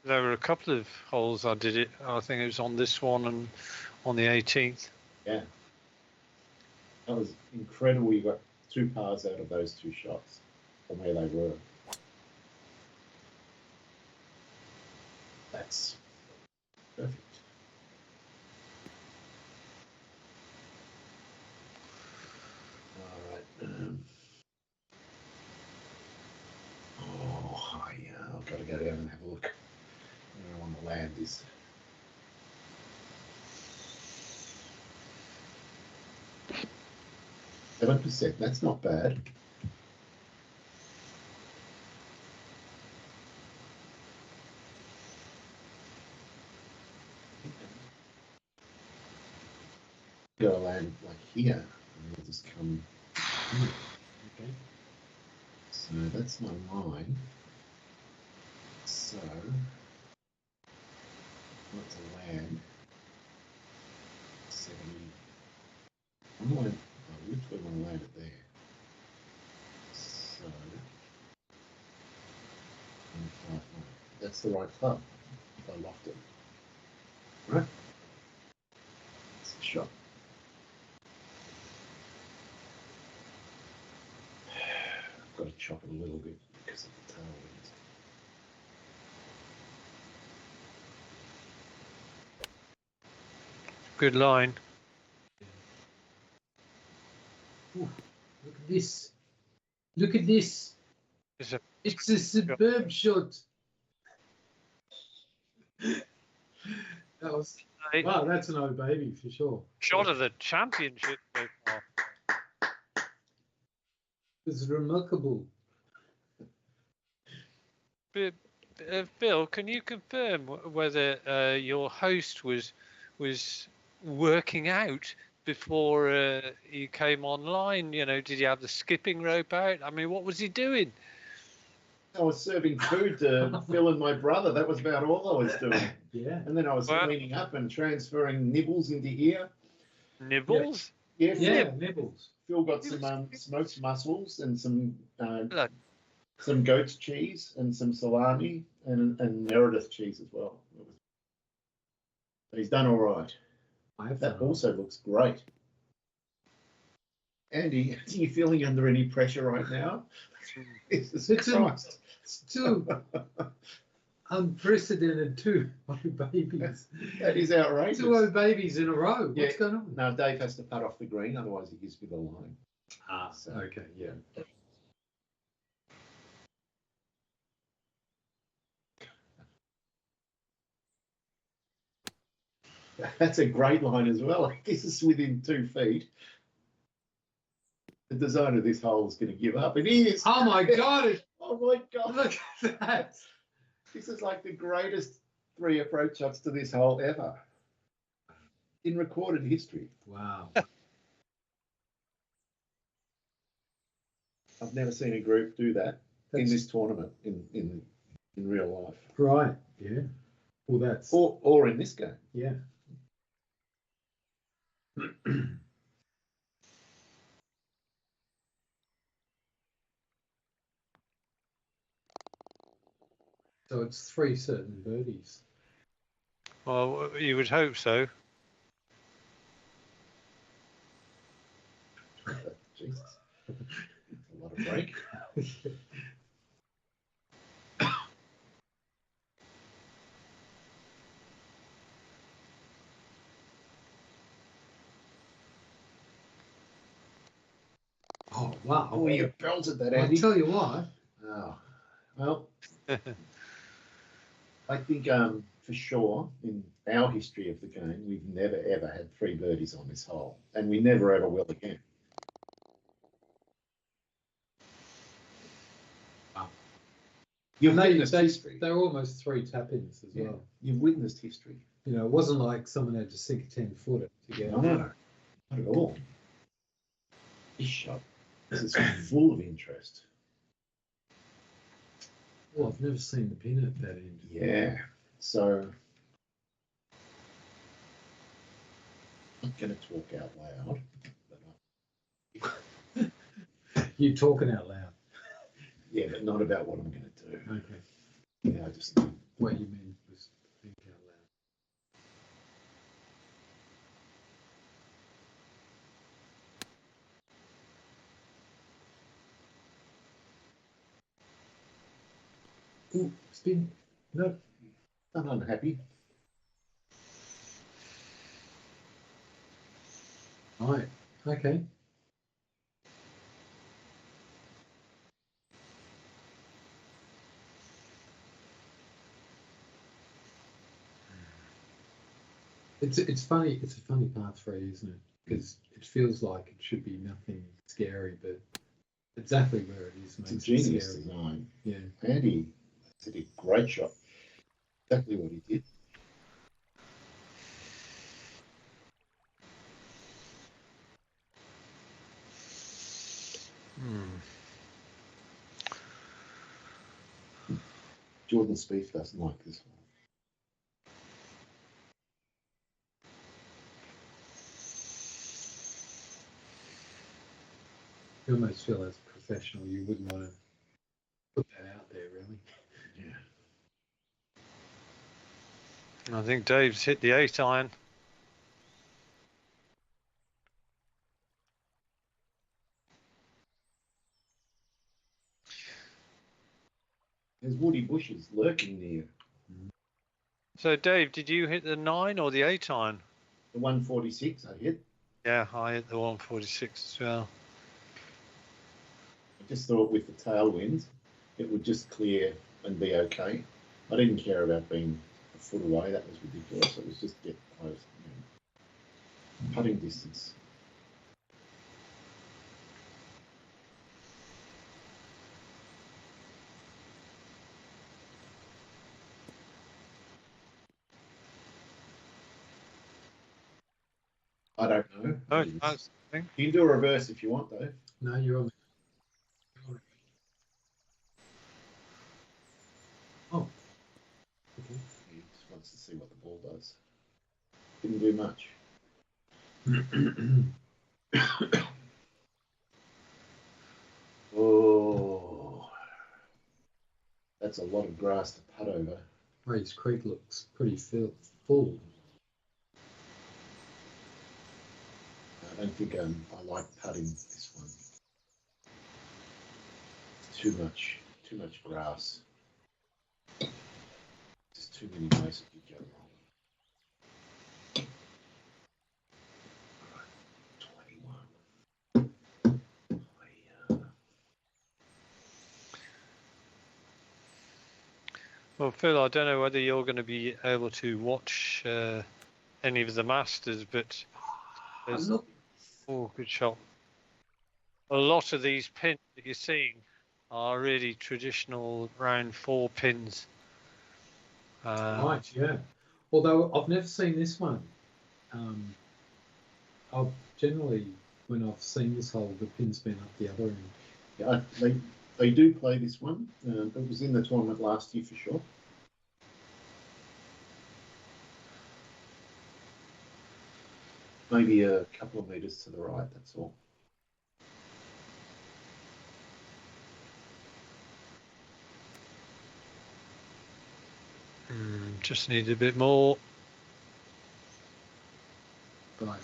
There were a couple of holes I did it. I think it was on this one and on the 18th. Yeah. That was incredible. You got 2 pars out of those 2 shots from where they were. That's perfect. All right. I've got to go down and have a look where on the land is. %. That's not bad. Go land like here, and we'll just come here. Okay. So that's my line. So what's a land? 70. I'm going to literally want to land it there. So 25. That's the right club. If I loft it. Right? That's the shot. I've got to chop it a little bit because of the tailwind. Good line. Ooh, look at this. Look at this. It's a superb shot. That was, wow, that's an old baby for sure. Shot of the championship so far. It's remarkable. Bill, can you confirm whether your host was working out before he came online? You know, did he have the skipping rope out? I mean, what was he doing? I was serving food to Phil and my brother. That was about all I was doing. Yeah. And then I was cleaning up and transferring nibbles into here. Nibbles? Yeah, Yeah, nibbles. Phil got some smoked mussels and some goat's cheese and some salami and Meredith cheese as well. But he's done all right. That also looks great. Andy, are you feeling under any pressure right now? Jesus Christ. Two unprecedented 2 babies. That is outrageous. 2 babies in a row. What's going on? No, Dave has to putt off the green, otherwise he gives me the line. Ah, so, okay, yeah. That's a great line as well. This is within 2 feet. The designer of this hole is going to give up. It is. Oh my God. Oh my God. Look at that. This is like the greatest 3 approach shots to this hole ever in recorded history. Wow. I've never seen a group do that in this tournament in real life. Right. Yeah. Well, that's or in this game. Yeah. So it's 3 certain birdies. Well, you would hope so. Jesus. A lot of break. Oh, wow. Oh, you belted that, I'll Andy. tell you what. Oh, well. I think for sure in our history of the game, we've never ever had 3 birdies on this hole, and we never ever will again. Wow. You've And witnessed history. They're almost 3 tap-ins as well. You've witnessed history. You know, it wasn't like someone had to sink a 10-footer to get No, not at all. This shot is full of interest. Oh, I've never seen the pin at that end. Yeah. So I'm not going to talk out loud. But You talking out loud. yeah, but not about what I'm going to do. Okay. Yeah, I just What you mean was think out loud. Ooh, spin. No. I'm unhappy. Right. Okay. It's funny. It's a funny par 3, isn't it? Because it feels like it should be nothing scary, but exactly where it is It's a makes it genius scary. design. Yeah. Andy did a great shot. Exactly what he did. Jordan Spieth doesn't like this one. You almost feel as a professional, you wouldn't want to put that out there, really. Yeah. I think Dave's hit the 8 iron. There's woody bushes lurking near. So Dave, did you hit the 9 or the 8 iron? The 146 I hit. Yeah, I hit the 146 as well. I just thought with the tailwind, it would just clear and be okay. I didn't care about being a foot away. That was ridiculous. It was just get close. Putting distance. I don't know. Oh, that's the thing. You can do a reverse if you want, though. No, you're on. Oh. Okay. He just wants to see what the ball does. Didn't do much. Oh, that's a lot of grass to putt over. Rays Creek looks pretty full. I don't think I like putting this one. Too much grass. Just too many ways it could go wrong. All right, 21. Well, Phil, I don't know whether you're going to be able to watch any of the Masters, but there's good shot. A lot of these pins that you're seeing are really traditional round 4 pins. Right, yeah. Although I've never seen this one. I've generally, when I've seen this hole, the pin's been up the other end. Yeah, they do play this one. It was in the tournament last year for sure. Maybe a couple of metres to the right, that's all. Just need a bit more. Right.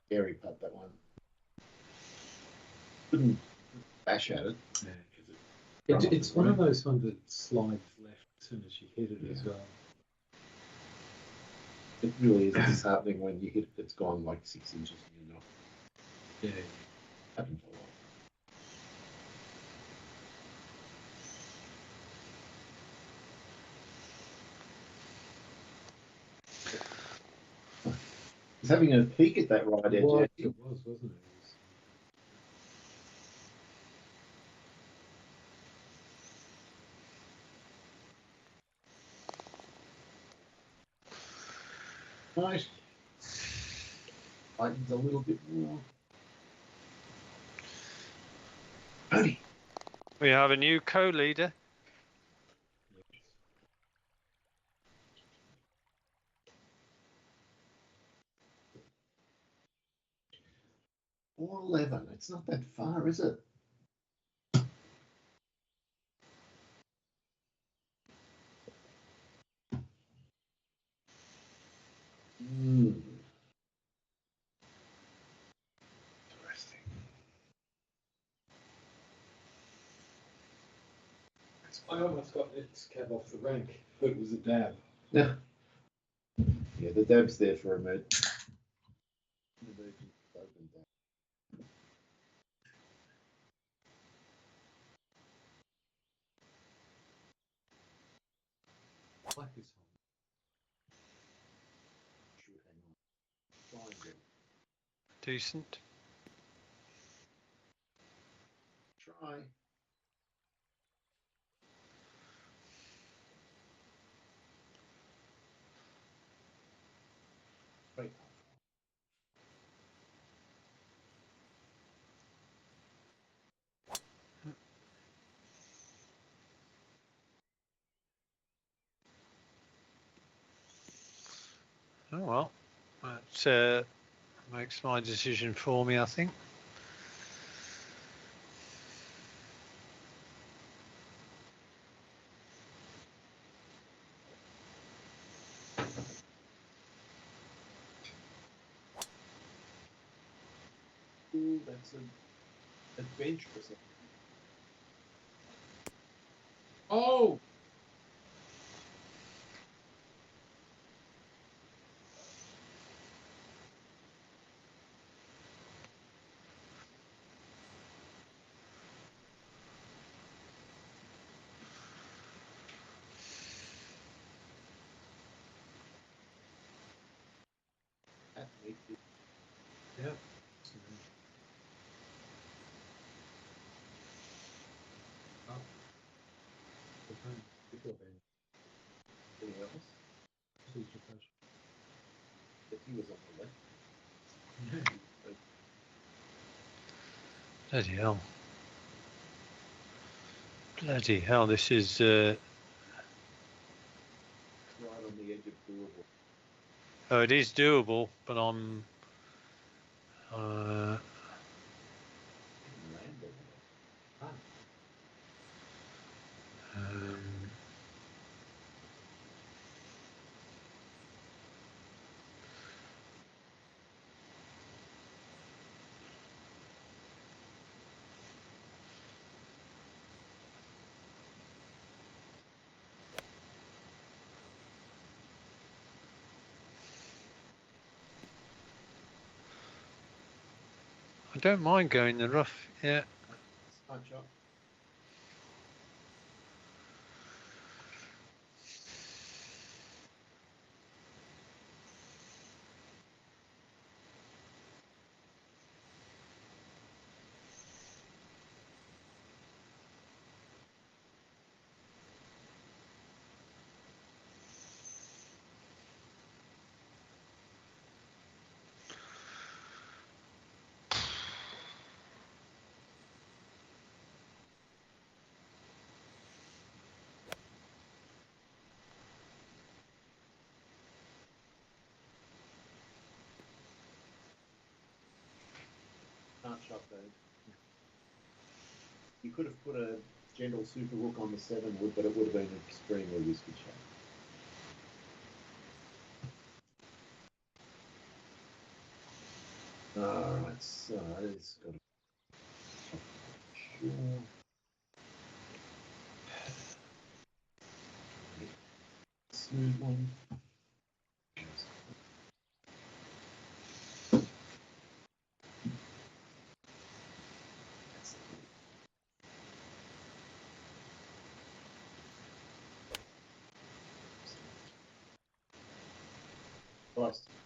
Scary putt, that one. Couldn't bash at it. Yeah. It's one of those ones that slides left as soon as you hit it as well. It really is disheartening when you hit it, it's gone like 6 inches and you're not. Yeah. Happens a lot. He's having a peek at that right edge. It was, wasn't it? Right. Lightens a little bit more. Cody. We have a new co-leader. Or 11. It's not that far, is it? Interesting. I almost got its cab off the rank, but it was a dab. Yeah. Yeah, the dab's there for a minute. Like this one. Decent. Try. Great. Oh well, that makes my decision for me, I think. Ooh, that's an adventurous. Oh! That makes it. Yeah. Anything else? If he was on the left. Bloody hell. Bloody hell, this is... Right on the edge of doable. Oh, it is doable, but I'm... I don't mind going the rough, yeah. Smart shot. Smart shot though. You could have put a gentle super hook on the 7 wood, but it would have been an extremely risky shot. Alright, so it's got a smooth one.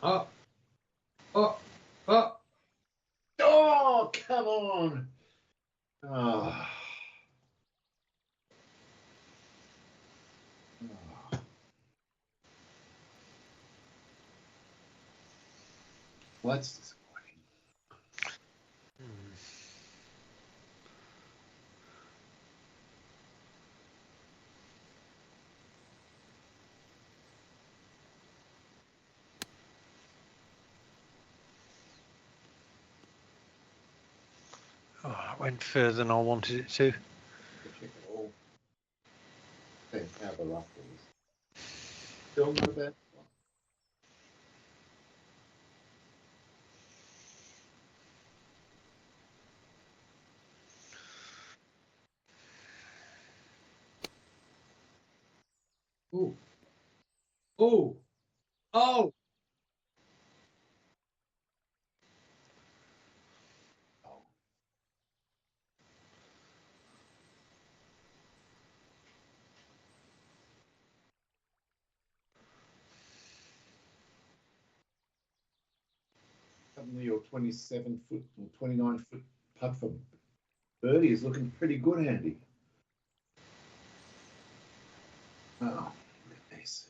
Oh, Oh, come on! Oh. Oh. Well, that's disappointing. Oh, it went further than I wanted it to. Check it all. Then how the rough was. Still not a bad one. ooh, oh, oh. Oh. Suddenly your 27-foot or 29-foot putt for birdie is looking pretty good, Andy. Oh, look at this.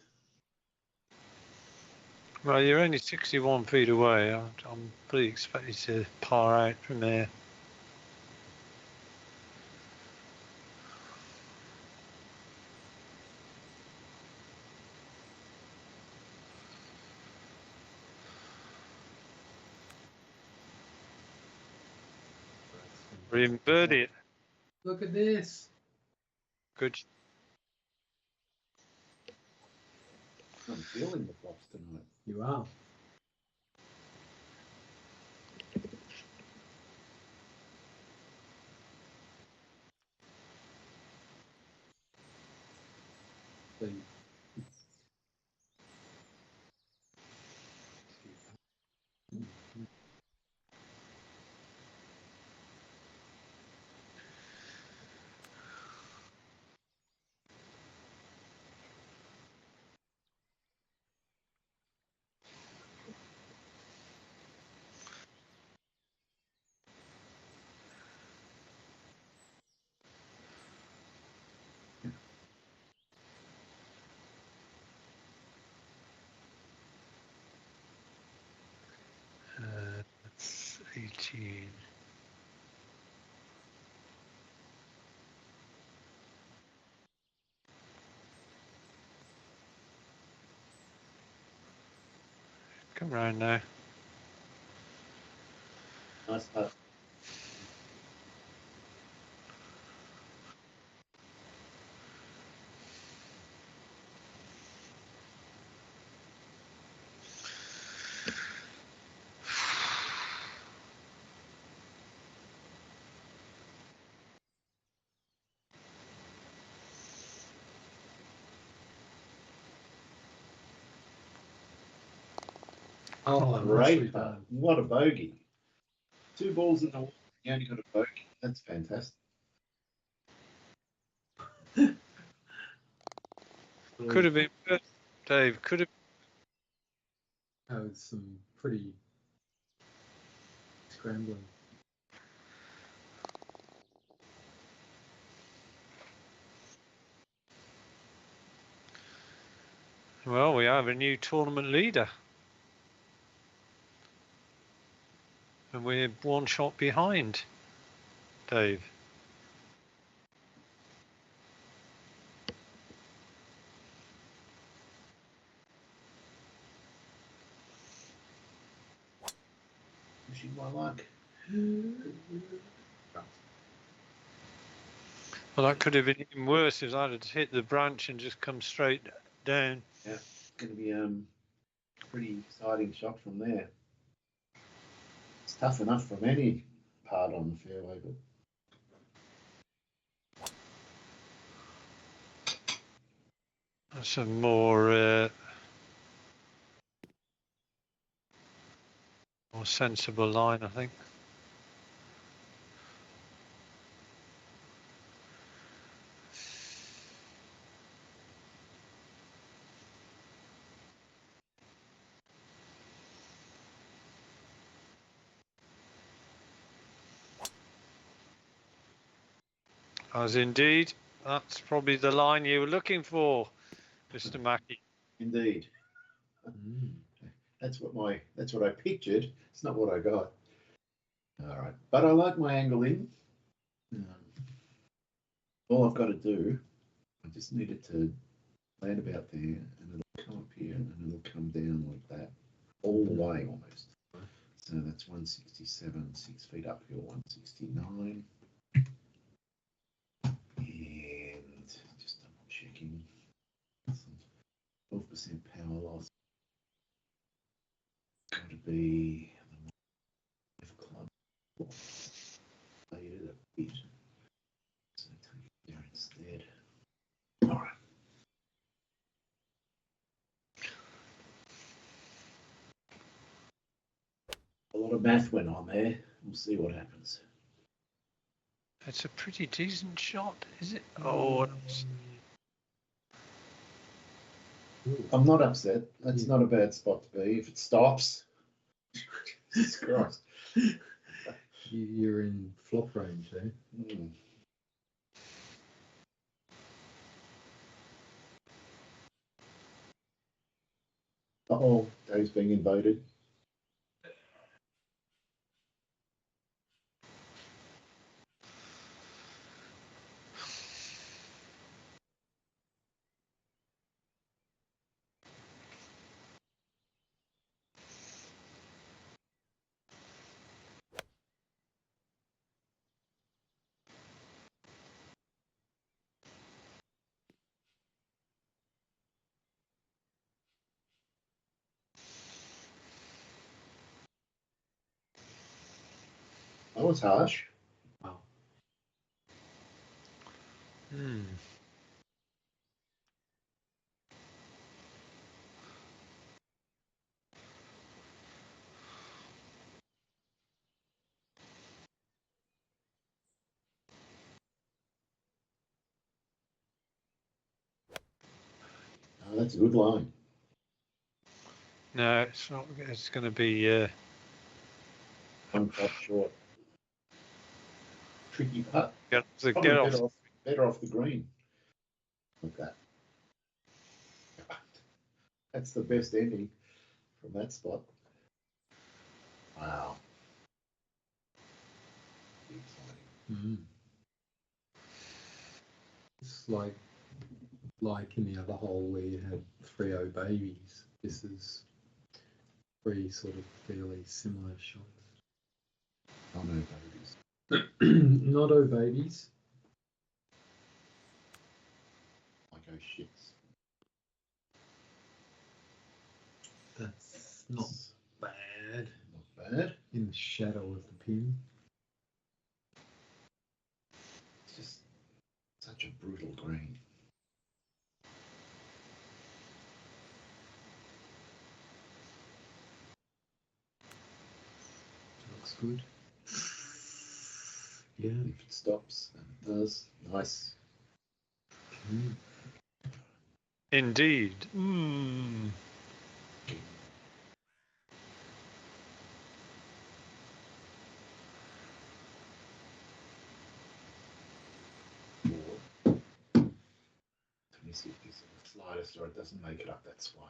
Well, you're only 61 feet away. I'm pretty expected to par out from there. Or even birdie it. Look at this. Good. I'm feeling the flops tonight. You are. See. That's 18. Come round now. Nice putt. Oh, Great nicely putt. done. What a bogey. 2 balls in the water. You only got a bogey. That's fantastic. Could have been worse, Dave. Could have. Oh, it's some pretty scrambling. Well, we have a new tournament leader. And we're one shot behind, Dave. Wishing my luck. Well, that could have been even worse if I'd have hit the branch and just come straight down. Yeah, it's going to be pretty exciting shot from there. It's tough enough from any part on the fairway, but that's a more sensible line, I think. As indeed, that's probably the line you were looking for, Mr. Mackey. indeed, that's what I pictured. It's not what I got. All right, but I like my angle in. All I've got to do, I just need it to land about there, and it'll come up here, and it'll come down like that, all the way almost. So that's 167, 6 feet uphill, 169. And just double checking. 12% power loss. It's going to be the club played it a bit. So take it there instead. All right. A lot of math went on there. We'll see what happens. It's a pretty decent shot, is it? Oh, I'm not upset. That's not a bad spot to be if it stops. Jesus Christ. You're in flop range, eh? Uh-oh, Dave's being invaded. That was harsh. Wow. Oh, that's a good line. No, it's not. It's going to be. One putt short. Tricky putt. Get Probably off. better off the green. Like that. That's the best ending from that spot. Wow. It's like in the other hole where you had 3-0 babies. This is 3 sort of fairly similar shots. Oh no, babies. Not O babies. Like oh shits. That's not bad. Not bad. In the shadow of the pin. It's just such a brutal green. Looks good. Yeah. If it stops, and it does, nice. Indeed. Let me see if this is the slightest or it doesn't make it up that swale.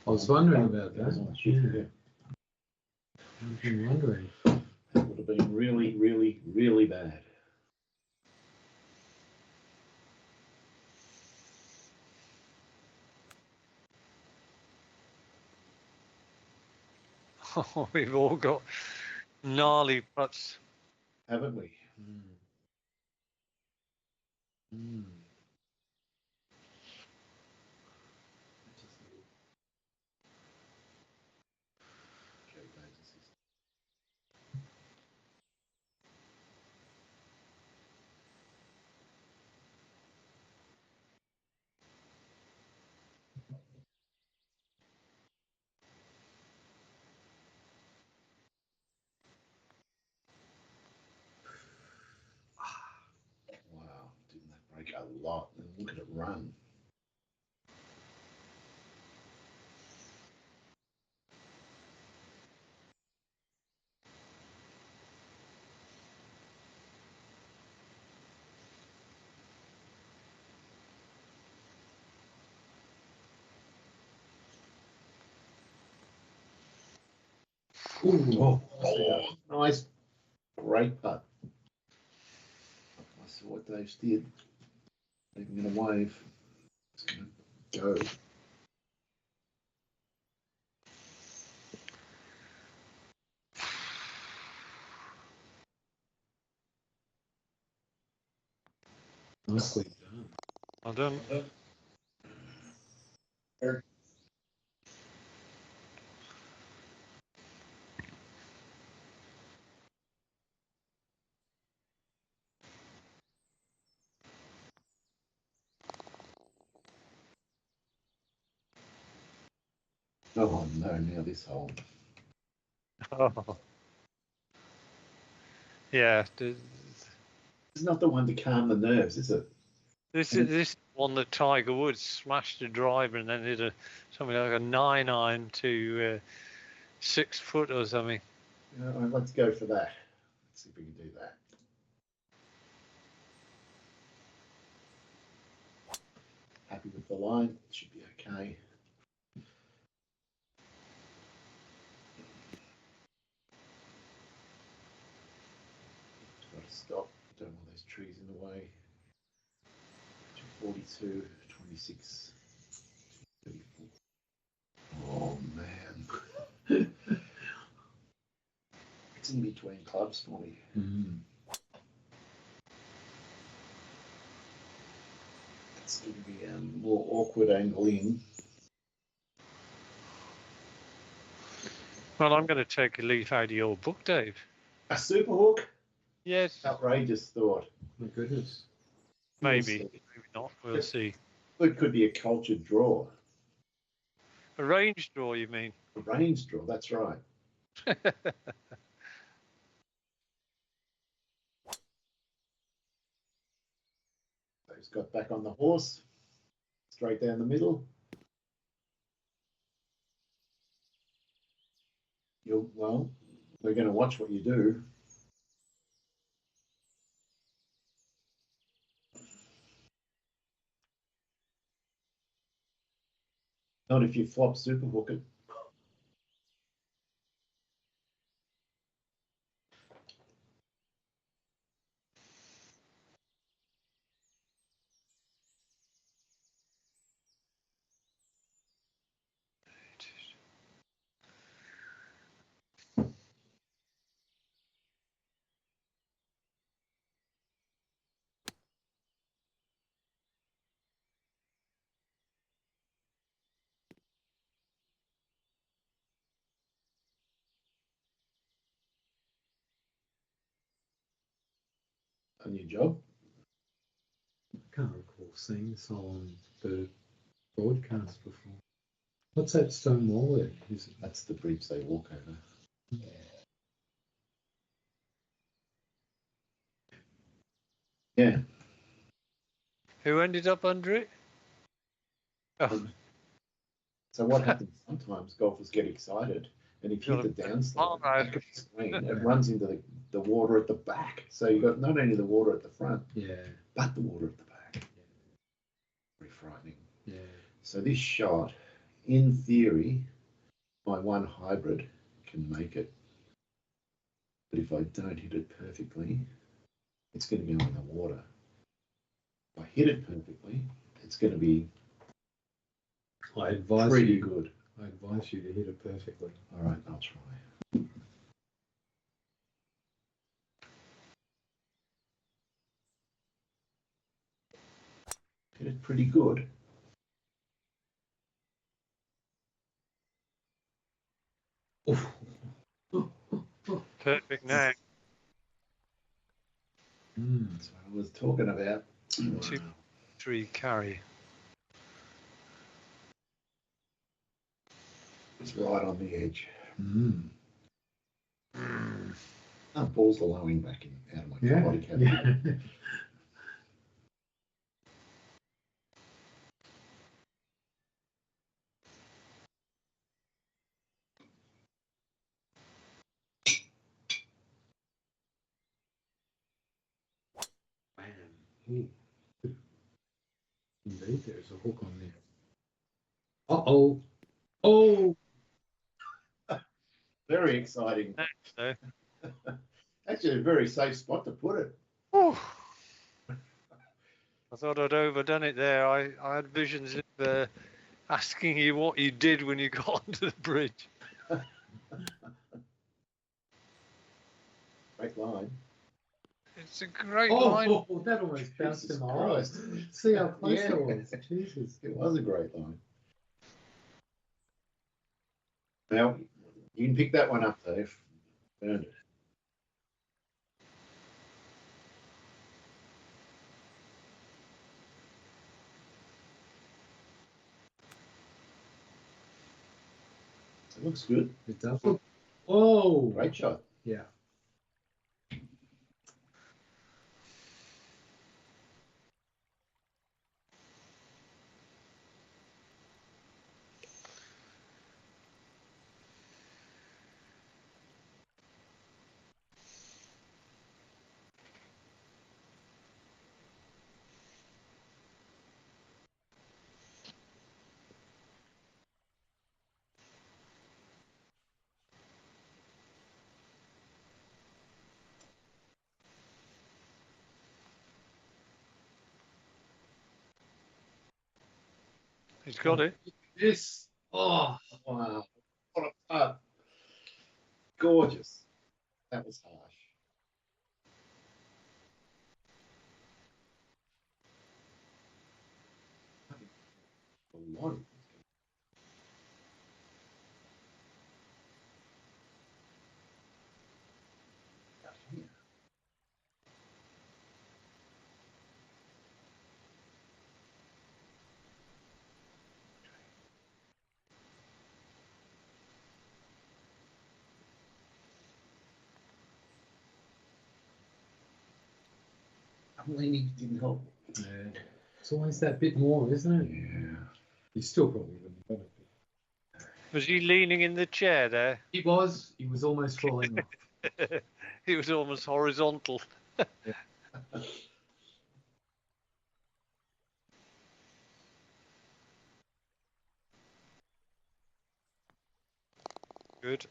I was wondering about It was that. on the shift, yeah. I've been wondering. That would have been really, really, really bad. Oh, we've all got gnarly putts. Haven't we? a lot, and look at it run. Ooh, nice, great putt. I saw what Dave did. Leaving it a wave. It's going to go. Nicely done. Well done. Oh no, now this hole. Oh. Yeah, It's not the one to calm the nerves, is it? this is one that Tiger Woods smashed a driver and then did something like a 9-iron to 6 foot or something. Let's go for that. Let's see if we can do that. Happy with the line. It should be okay. Got to stop. Don't want those trees in the way. 242, 26, 34. Oh man. It's in between clubs for me. It's going to be a more awkward angle in. Well, I'm going to take a leaf out of your book, Dave. A super hook? Yes. Outrageous thought. My goodness. Maybe. Maybe not. We'll see. It could be a cultured draw. A range draw, you mean? A range draw, that's right. He's got back on the horse. Straight down the middle. Well, we're going to watch what you do. Not if you flop super hook it. On your job. I can't recall seeing this on the broadcast before. What's that stone wall there? Is it? That's the bridge they walk over. Yeah. Who ended up under it? Oh. So what happens sometimes, golfers get excited, and if you hit the downslope back of the screen, it runs into the water at the back. So you've got not only the water at the front, but the water at the back. Very frightening. Yeah. So this shot, in theory, my one hybrid can make it. But if I don't hit it perfectly, it's going to go in the water. If I hit it perfectly, it's going to be pretty good. I advise you to hit it perfectly. All right, I'll try. Hit it pretty good. Perfect now. That's what I was talking about. 2-3 carry. It's right on the edge. That ball's blowing back out of my body cavity. Ooh. Indeed, there's a hook on there. Uh-oh. Oh! Very exciting. So, Actually, a very safe spot to put it. whew. I thought I'd overdone it there. I had visions of asking you what you did when you got onto the bridge. Great line. It's a great line. Oh, that almost bounced Jesus in my eyes. Christ. See how close Yeah. that was. Jesus. It was a great line. Now, you can pick that one up, Dave. Burned it. It looks good. It does look. Oh! Great shot. Yeah. He's got it. This. Oh! Wow. What a putt. Gorgeous. That was harsh. A lot of out here. I'm leaning, didn't help. Yeah. It's always that bit more, isn't it? Yeah. You still probably wouldn't have done it. Was he leaning in the chair there? He was almost falling off. He was almost horizontal. Good.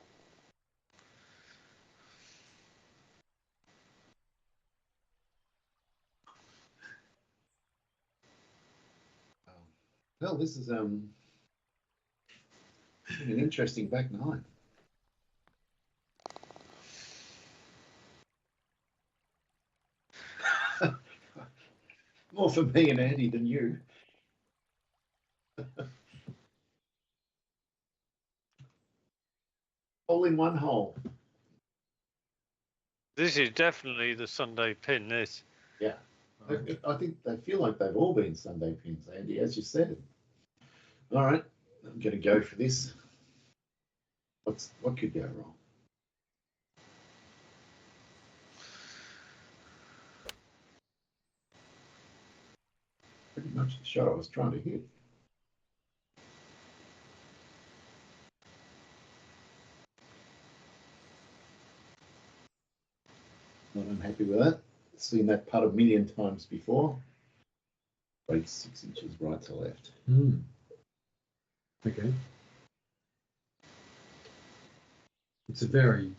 Well, this is an interesting back nine. More for me and Andy than you. All in one hole. This is definitely the Sunday pin, this. Yeah. I think they feel like they've all been Sunday pins, Andy, as you said. All right, I'm going to go for this. What could go wrong? Pretty much the shot I was trying to hit. Not unhappy with that. Seen that putt a million times before. Breaks 6 inches right to left. Okay. It's a very.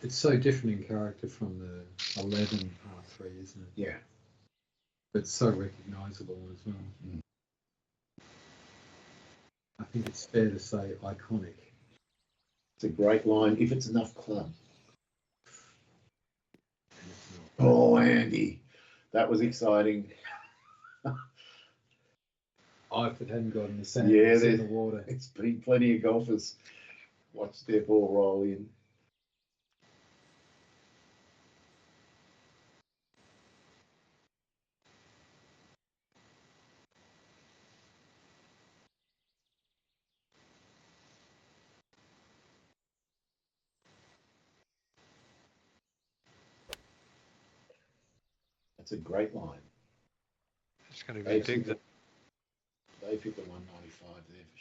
It's so different in character from the 11 par 3, isn't it? Yeah. But it's so recognisable as well. Mm. I think it's fair to say iconic. It's a great line if it's enough club. And it's not. Oh, Andy, that was exciting. Oh, if it hadn't got in the sand, Yeah, it's in there's- the water. It's been plenty of golfers watch their ball roll in. That's a great line. It's going to be big. They've hit the 195 there for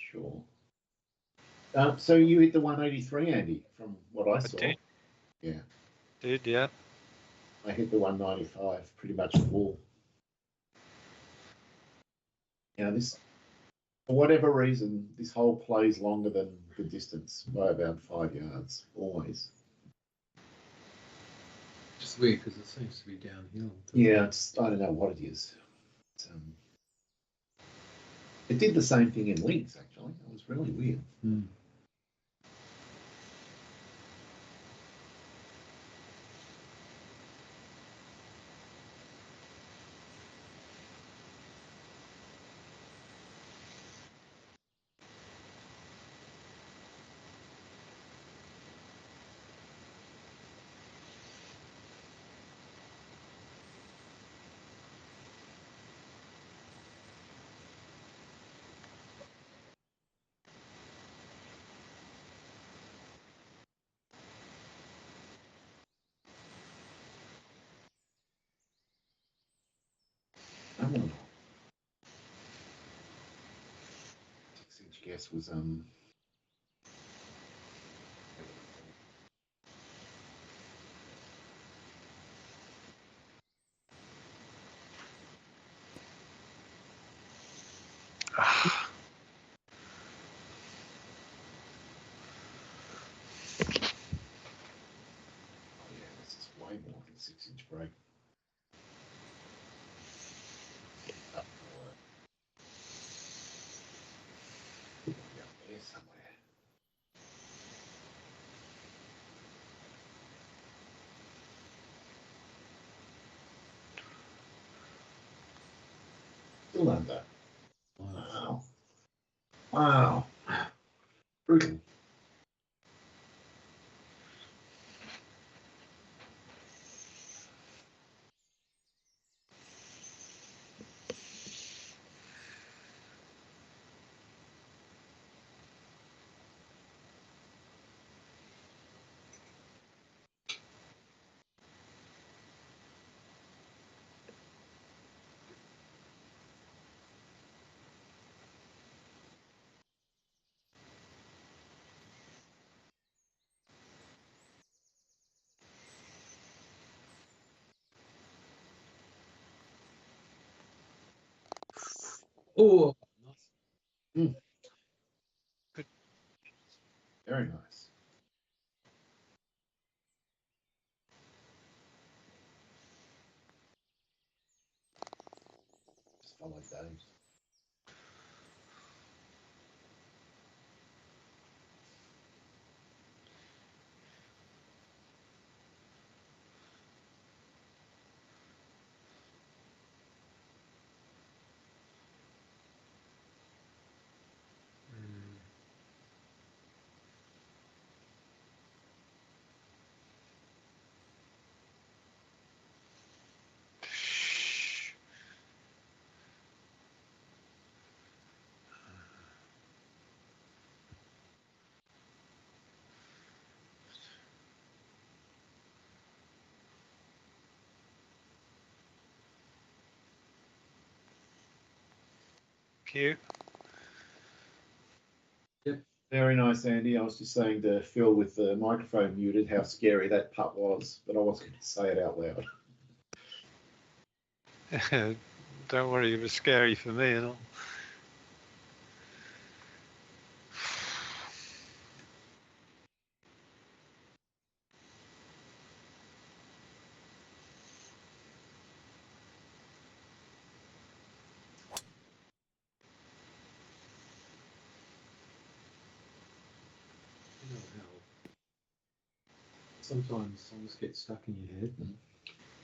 sure. So you hit the 183, Andy, from what I saw. Did. Yeah. Did, yeah. I hit the 195 pretty much full. You know, this, for whatever reason, this hole plays longer than the distance by about 5 yards, always. Just weird because it seems to be downhill. Yeah, it's, I don't know what it is. It did the same thing in links, actually. It was really weird. Mm. Come on. 6-inch guess was oh yeah, this is way more than 6-inch break. Up there somewhere. Still under. Wow. Wow. Brutal. Oh, Mm. Good. Very nice. Just follow those. Q. Yep. Very nice, Andy. I was just saying to Phil with the microphone muted how scary that putt was, but I wasn't going to say it out loud. Don't worry, it was scary for me and all. you know how sometimes songs get stuck in your head.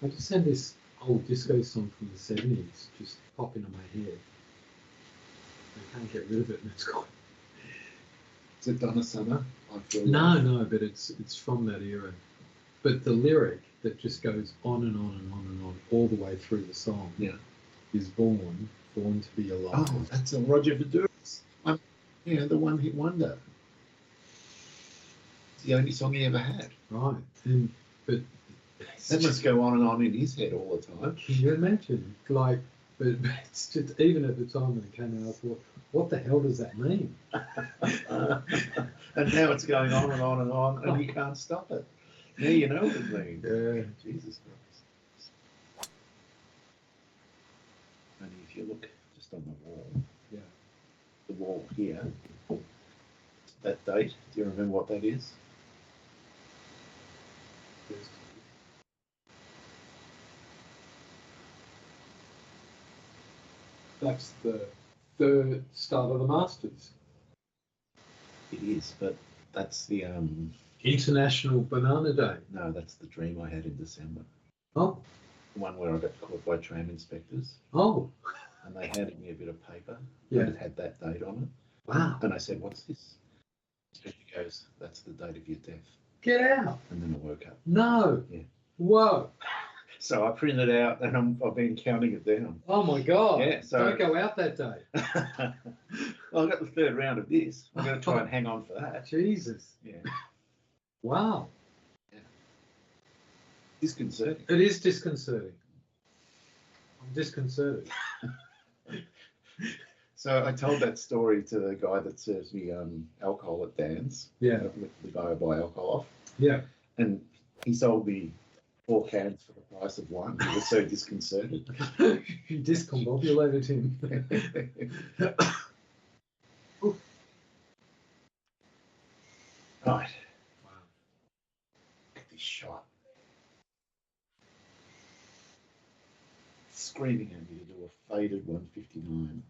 I just had this old disco song from the 70s just pop into my head. I can't get rid of it, and it's gone. Is it Donna Summer? I feel No, but it's from that era. But the lyric that just goes on and on and on and on all the way through the song is born to be alive. Oh, that's a Roger Voudouris. Yeah, the one hit wonder. It's the only song he ever had. Right. But that must go on and on in his head all the time. Can you imagine? But it's just, even at the time when it came out, I thought, what the hell does that mean? And now it's going on and on and on, and you can't stop it. Now you know what it means. Yeah. Jesus Christ. you look just on the wall, Yeah. the wall here, that date, do you remember what that is? That's the third start of the Masters. It is, but that's the International Banana Day. no, that's the dream I had in December. Oh, The one where I got caught by tram inspectors, oh, and they handed me a bit of paper, Yeah. and it had that date on it. wow. And I said, "What's this?" The inspector goes, "That's the date of your death." Get out. And then I woke up. No. Yeah. Whoa. So I printed it out, and I've been counting it down. Oh my God. Yeah, so- Don't go out that day. Well, I got the third round of this. I'm going to try and hang on for that. Jesus. Yeah, Wow. disconcerting. It is disconcerting. I'm disconcerted. So I told that story to the guy that serves me alcohol at Dan's. Yeah. The guy I buy alcohol off, Yeah. and he sold me 4 cans for the price of one. He was so disconcerted. You discombobulated him. Right, Wow. get this shot. Screaming at me to do a faded 159.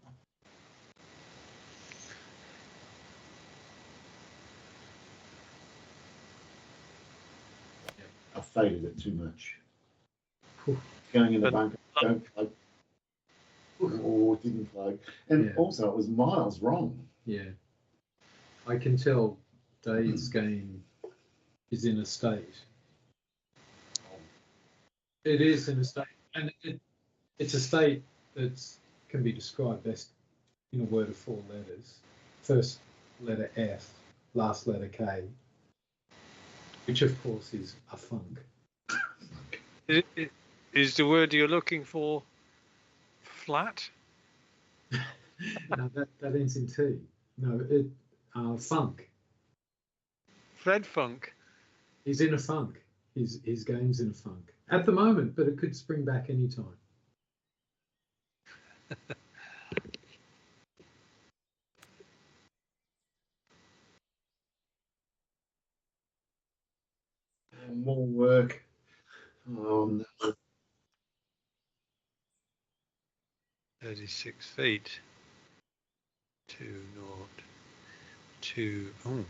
I faded it too much. Whew. Going in the But- bunker, don't plug. Oh, it didn't plug. And Yeah. also, it was miles wrong. Yeah. I can tell Dave's game is in a state. It is in a state, and it's a state that can be described best in a word of 4 letters. First letter F, last letter K, which of course is a funk. Is the word you're looking for flat? No, that ends in T. No, funk. Fred Funk. He's in a funk. His game's in a funk at the moment, but it could spring back any time. More work. Oh, no. 36 feet. 2 naught. 2. Oh.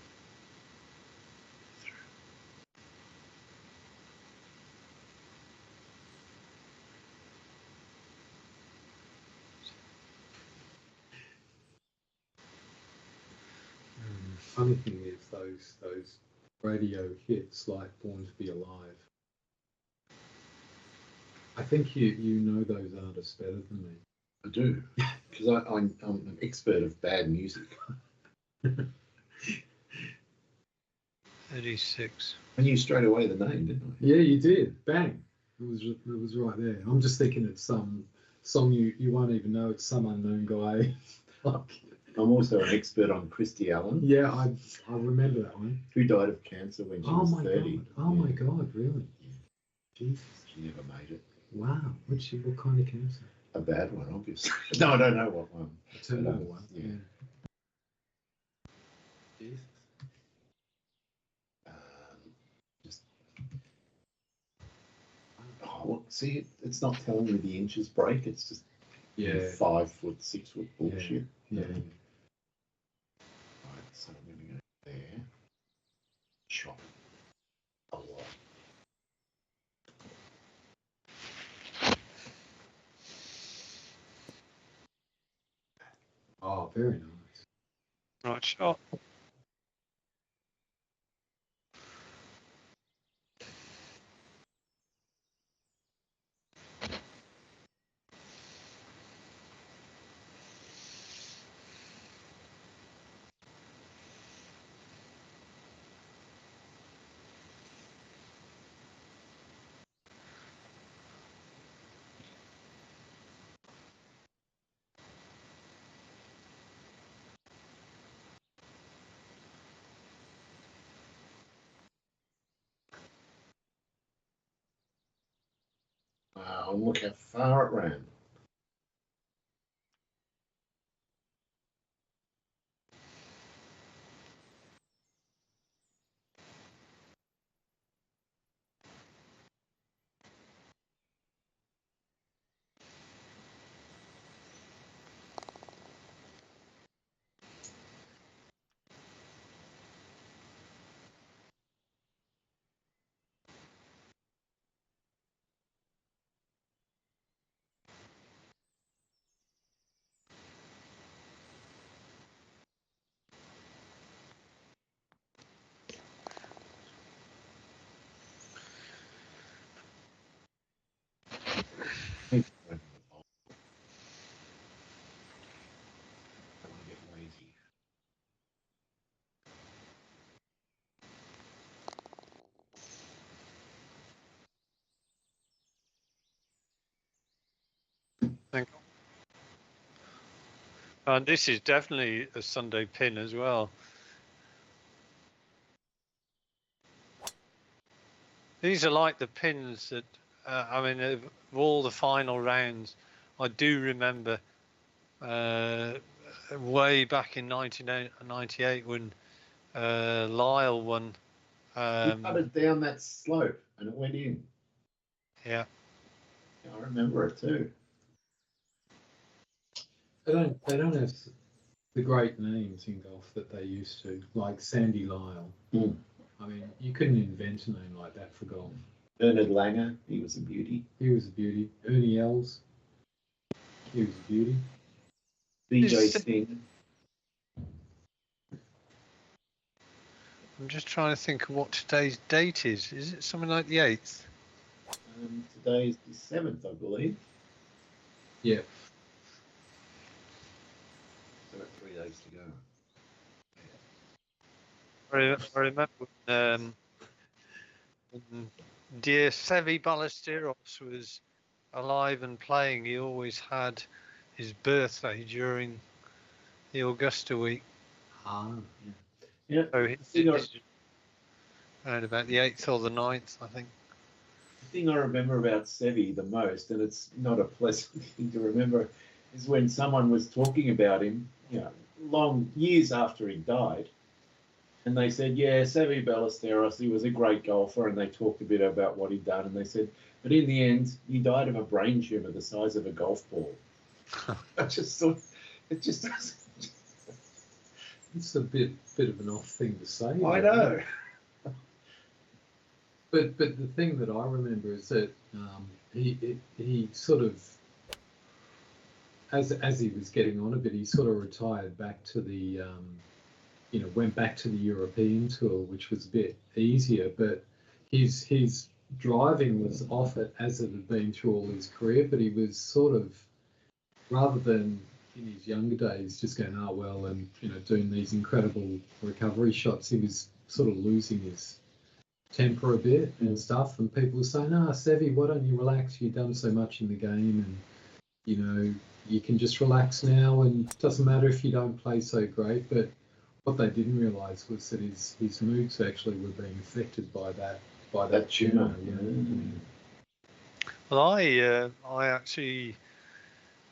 Funny thing is those radio hits like Born to Be Alive. I think you know those artists better than me. I do, because I'm an expert of bad music. 36. I knew straight away the name, didn't I? Yeah, you did. Bang. It was right there. I'm just thinking it's some song you won't even know. It's some unknown guy. I'm also an expert on Christy Allen, Yeah, I remember that one. who died of cancer when she was 30. God. Oh my God, really? Yeah. Jesus. She never made it. Wow. What kind of cancer? A bad one, obviously. No, I don't know what one. A terminal one. Yeah. Jesus. Just. Oh, look, see, it's not telling me the inches break. It's just 5 foot, 6 foot bullshit. Yeah. Right, so I'm going to go there. Chop a lot. Oh, very nice. Right shot. Wow, and look how far it ran. And this is definitely a Sunday pin as well. These are like the pins that, I mean, of all the final rounds, I do remember way back in 1998 when Lyle won. He putted down that slope and it went in. Yeah. I remember it too. They don't have the great names in golf that they used to, like Sandy Lyle. Mm. I mean, you couldn't invent a name like that for golf. Bernard Langer, he was a beauty. He was a beauty. Ernie Els, he was a beauty. BJ Sting. I'm just trying to think of what today's date is. Is it something like the 8th? Today's the 7th, I believe. Yeah. So we've got 3 days to go. I remember when dear Seve Ballesteros was alive and playing. He always had his birthday during the Augusta week. Yeah. So he's around about the 8th or the 9th, I think. The thing I remember about Seve the most, and it's not a pleasant thing to remember, is when someone was talking about him, long years after he died, and they said, yeah, Seve Ballesteros, he was a great golfer, and they talked a bit about what he'd done, and they said, but in the end, he died of a brain tumor the size of a golf ball. I just thought, it just doesn't. It's a bit of an off thing to say. I know. But the thing that I remember is that he sort of, as he was getting on a bit, he sort of retired back to the, went back to the European tour, which was a bit easier. But his driving was off it as it had been through all his career. But he was sort of, rather than in his younger days just going, and doing these incredible recovery shots, he was sort of losing his temper a bit and stuff, and people were saying, Seve, why don't you relax? You've done so much in the game, and you can just relax now, and it doesn't matter if you don't play so great. But what they didn't realise was that his moods actually were being affected by that tumour. Well, I actually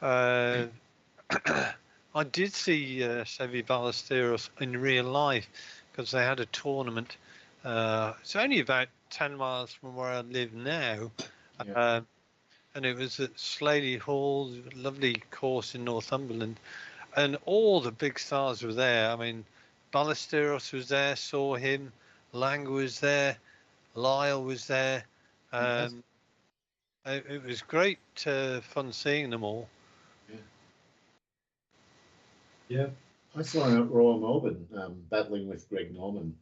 I did see Seve Ballesteros in real life because they had a tournament. It's only about 10 miles from where I live now. Yeah. And it was at Slaley Hall, lovely course in Northumberland. And all the big stars were there. I mean, Ballesteros was there, saw him. Lang was there. Lyle was there. It was great fun seeing them all. Yeah. I saw him at Royal Melbourne battling with Greg Norman.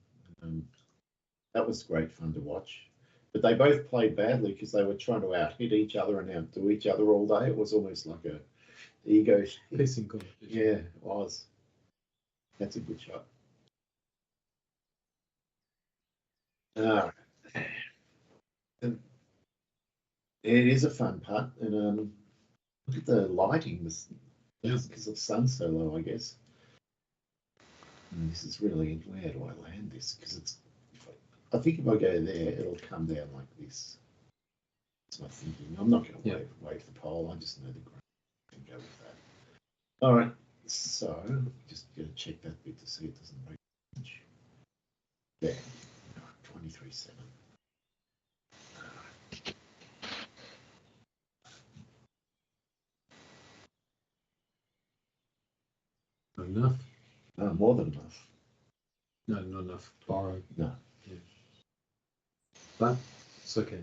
That was great fun to watch. But they both played badly because they were trying to out-hit each other and outdo each other all day. It was almost like a ego. Pissing competition. Yeah, it was. That's a good shot. And it is a fun putt. And look at the lighting. Because the sun's so low, I guess. And this is really, where do I land this? Because it's, I think if I go there, it'll come down like this. That's my thinking. I'm not going to wave the pole. I just know the ground. I can go with that. All right. So just got to check that bit to see it doesn't break. There. 23.7. Not enough. No, more than enough. No, not enough. Borrow. No. Yeah. But it's okay.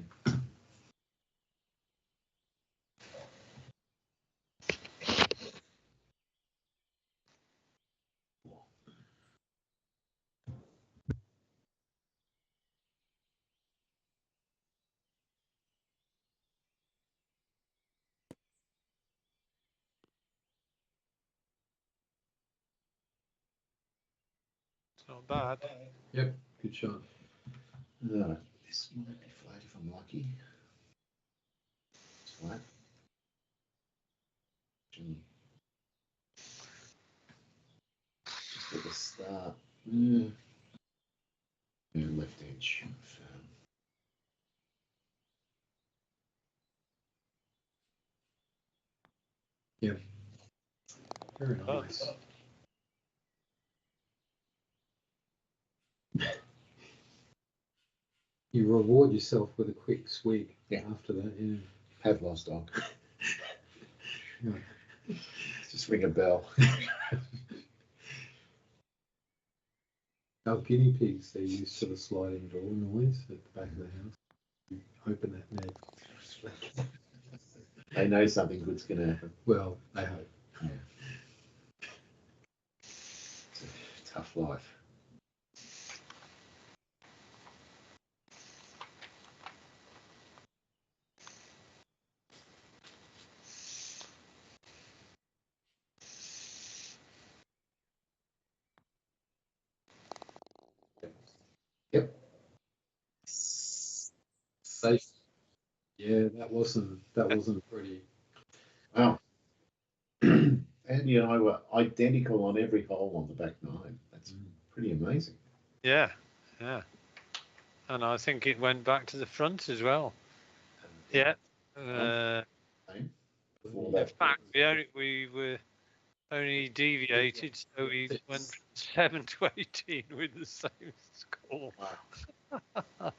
It's not bad. Yep, good shot. No, this might be flat if I'm lucky. It's flat. Just at the start. Yeah, left edge. Very nice. You reward yourself with a quick swig after that, yeah. Have lost dog. Yeah. Just ring a bell. Our guinea pigs, they're used to the sliding door noise at the back of the house. You open that net. They know something good's going to happen. Well, they hope. Yeah. It's a tough life. Yep. Safe. Yeah, that wasn't pretty. Wow. Andy and I were identical on every hole on the back nine. That's pretty amazing. Yeah, yeah. And I think it went back to the front as well. Yeah. Same. Before In that. fact, we were only deviated, so we went from 7 to 18 with the same score. Wow.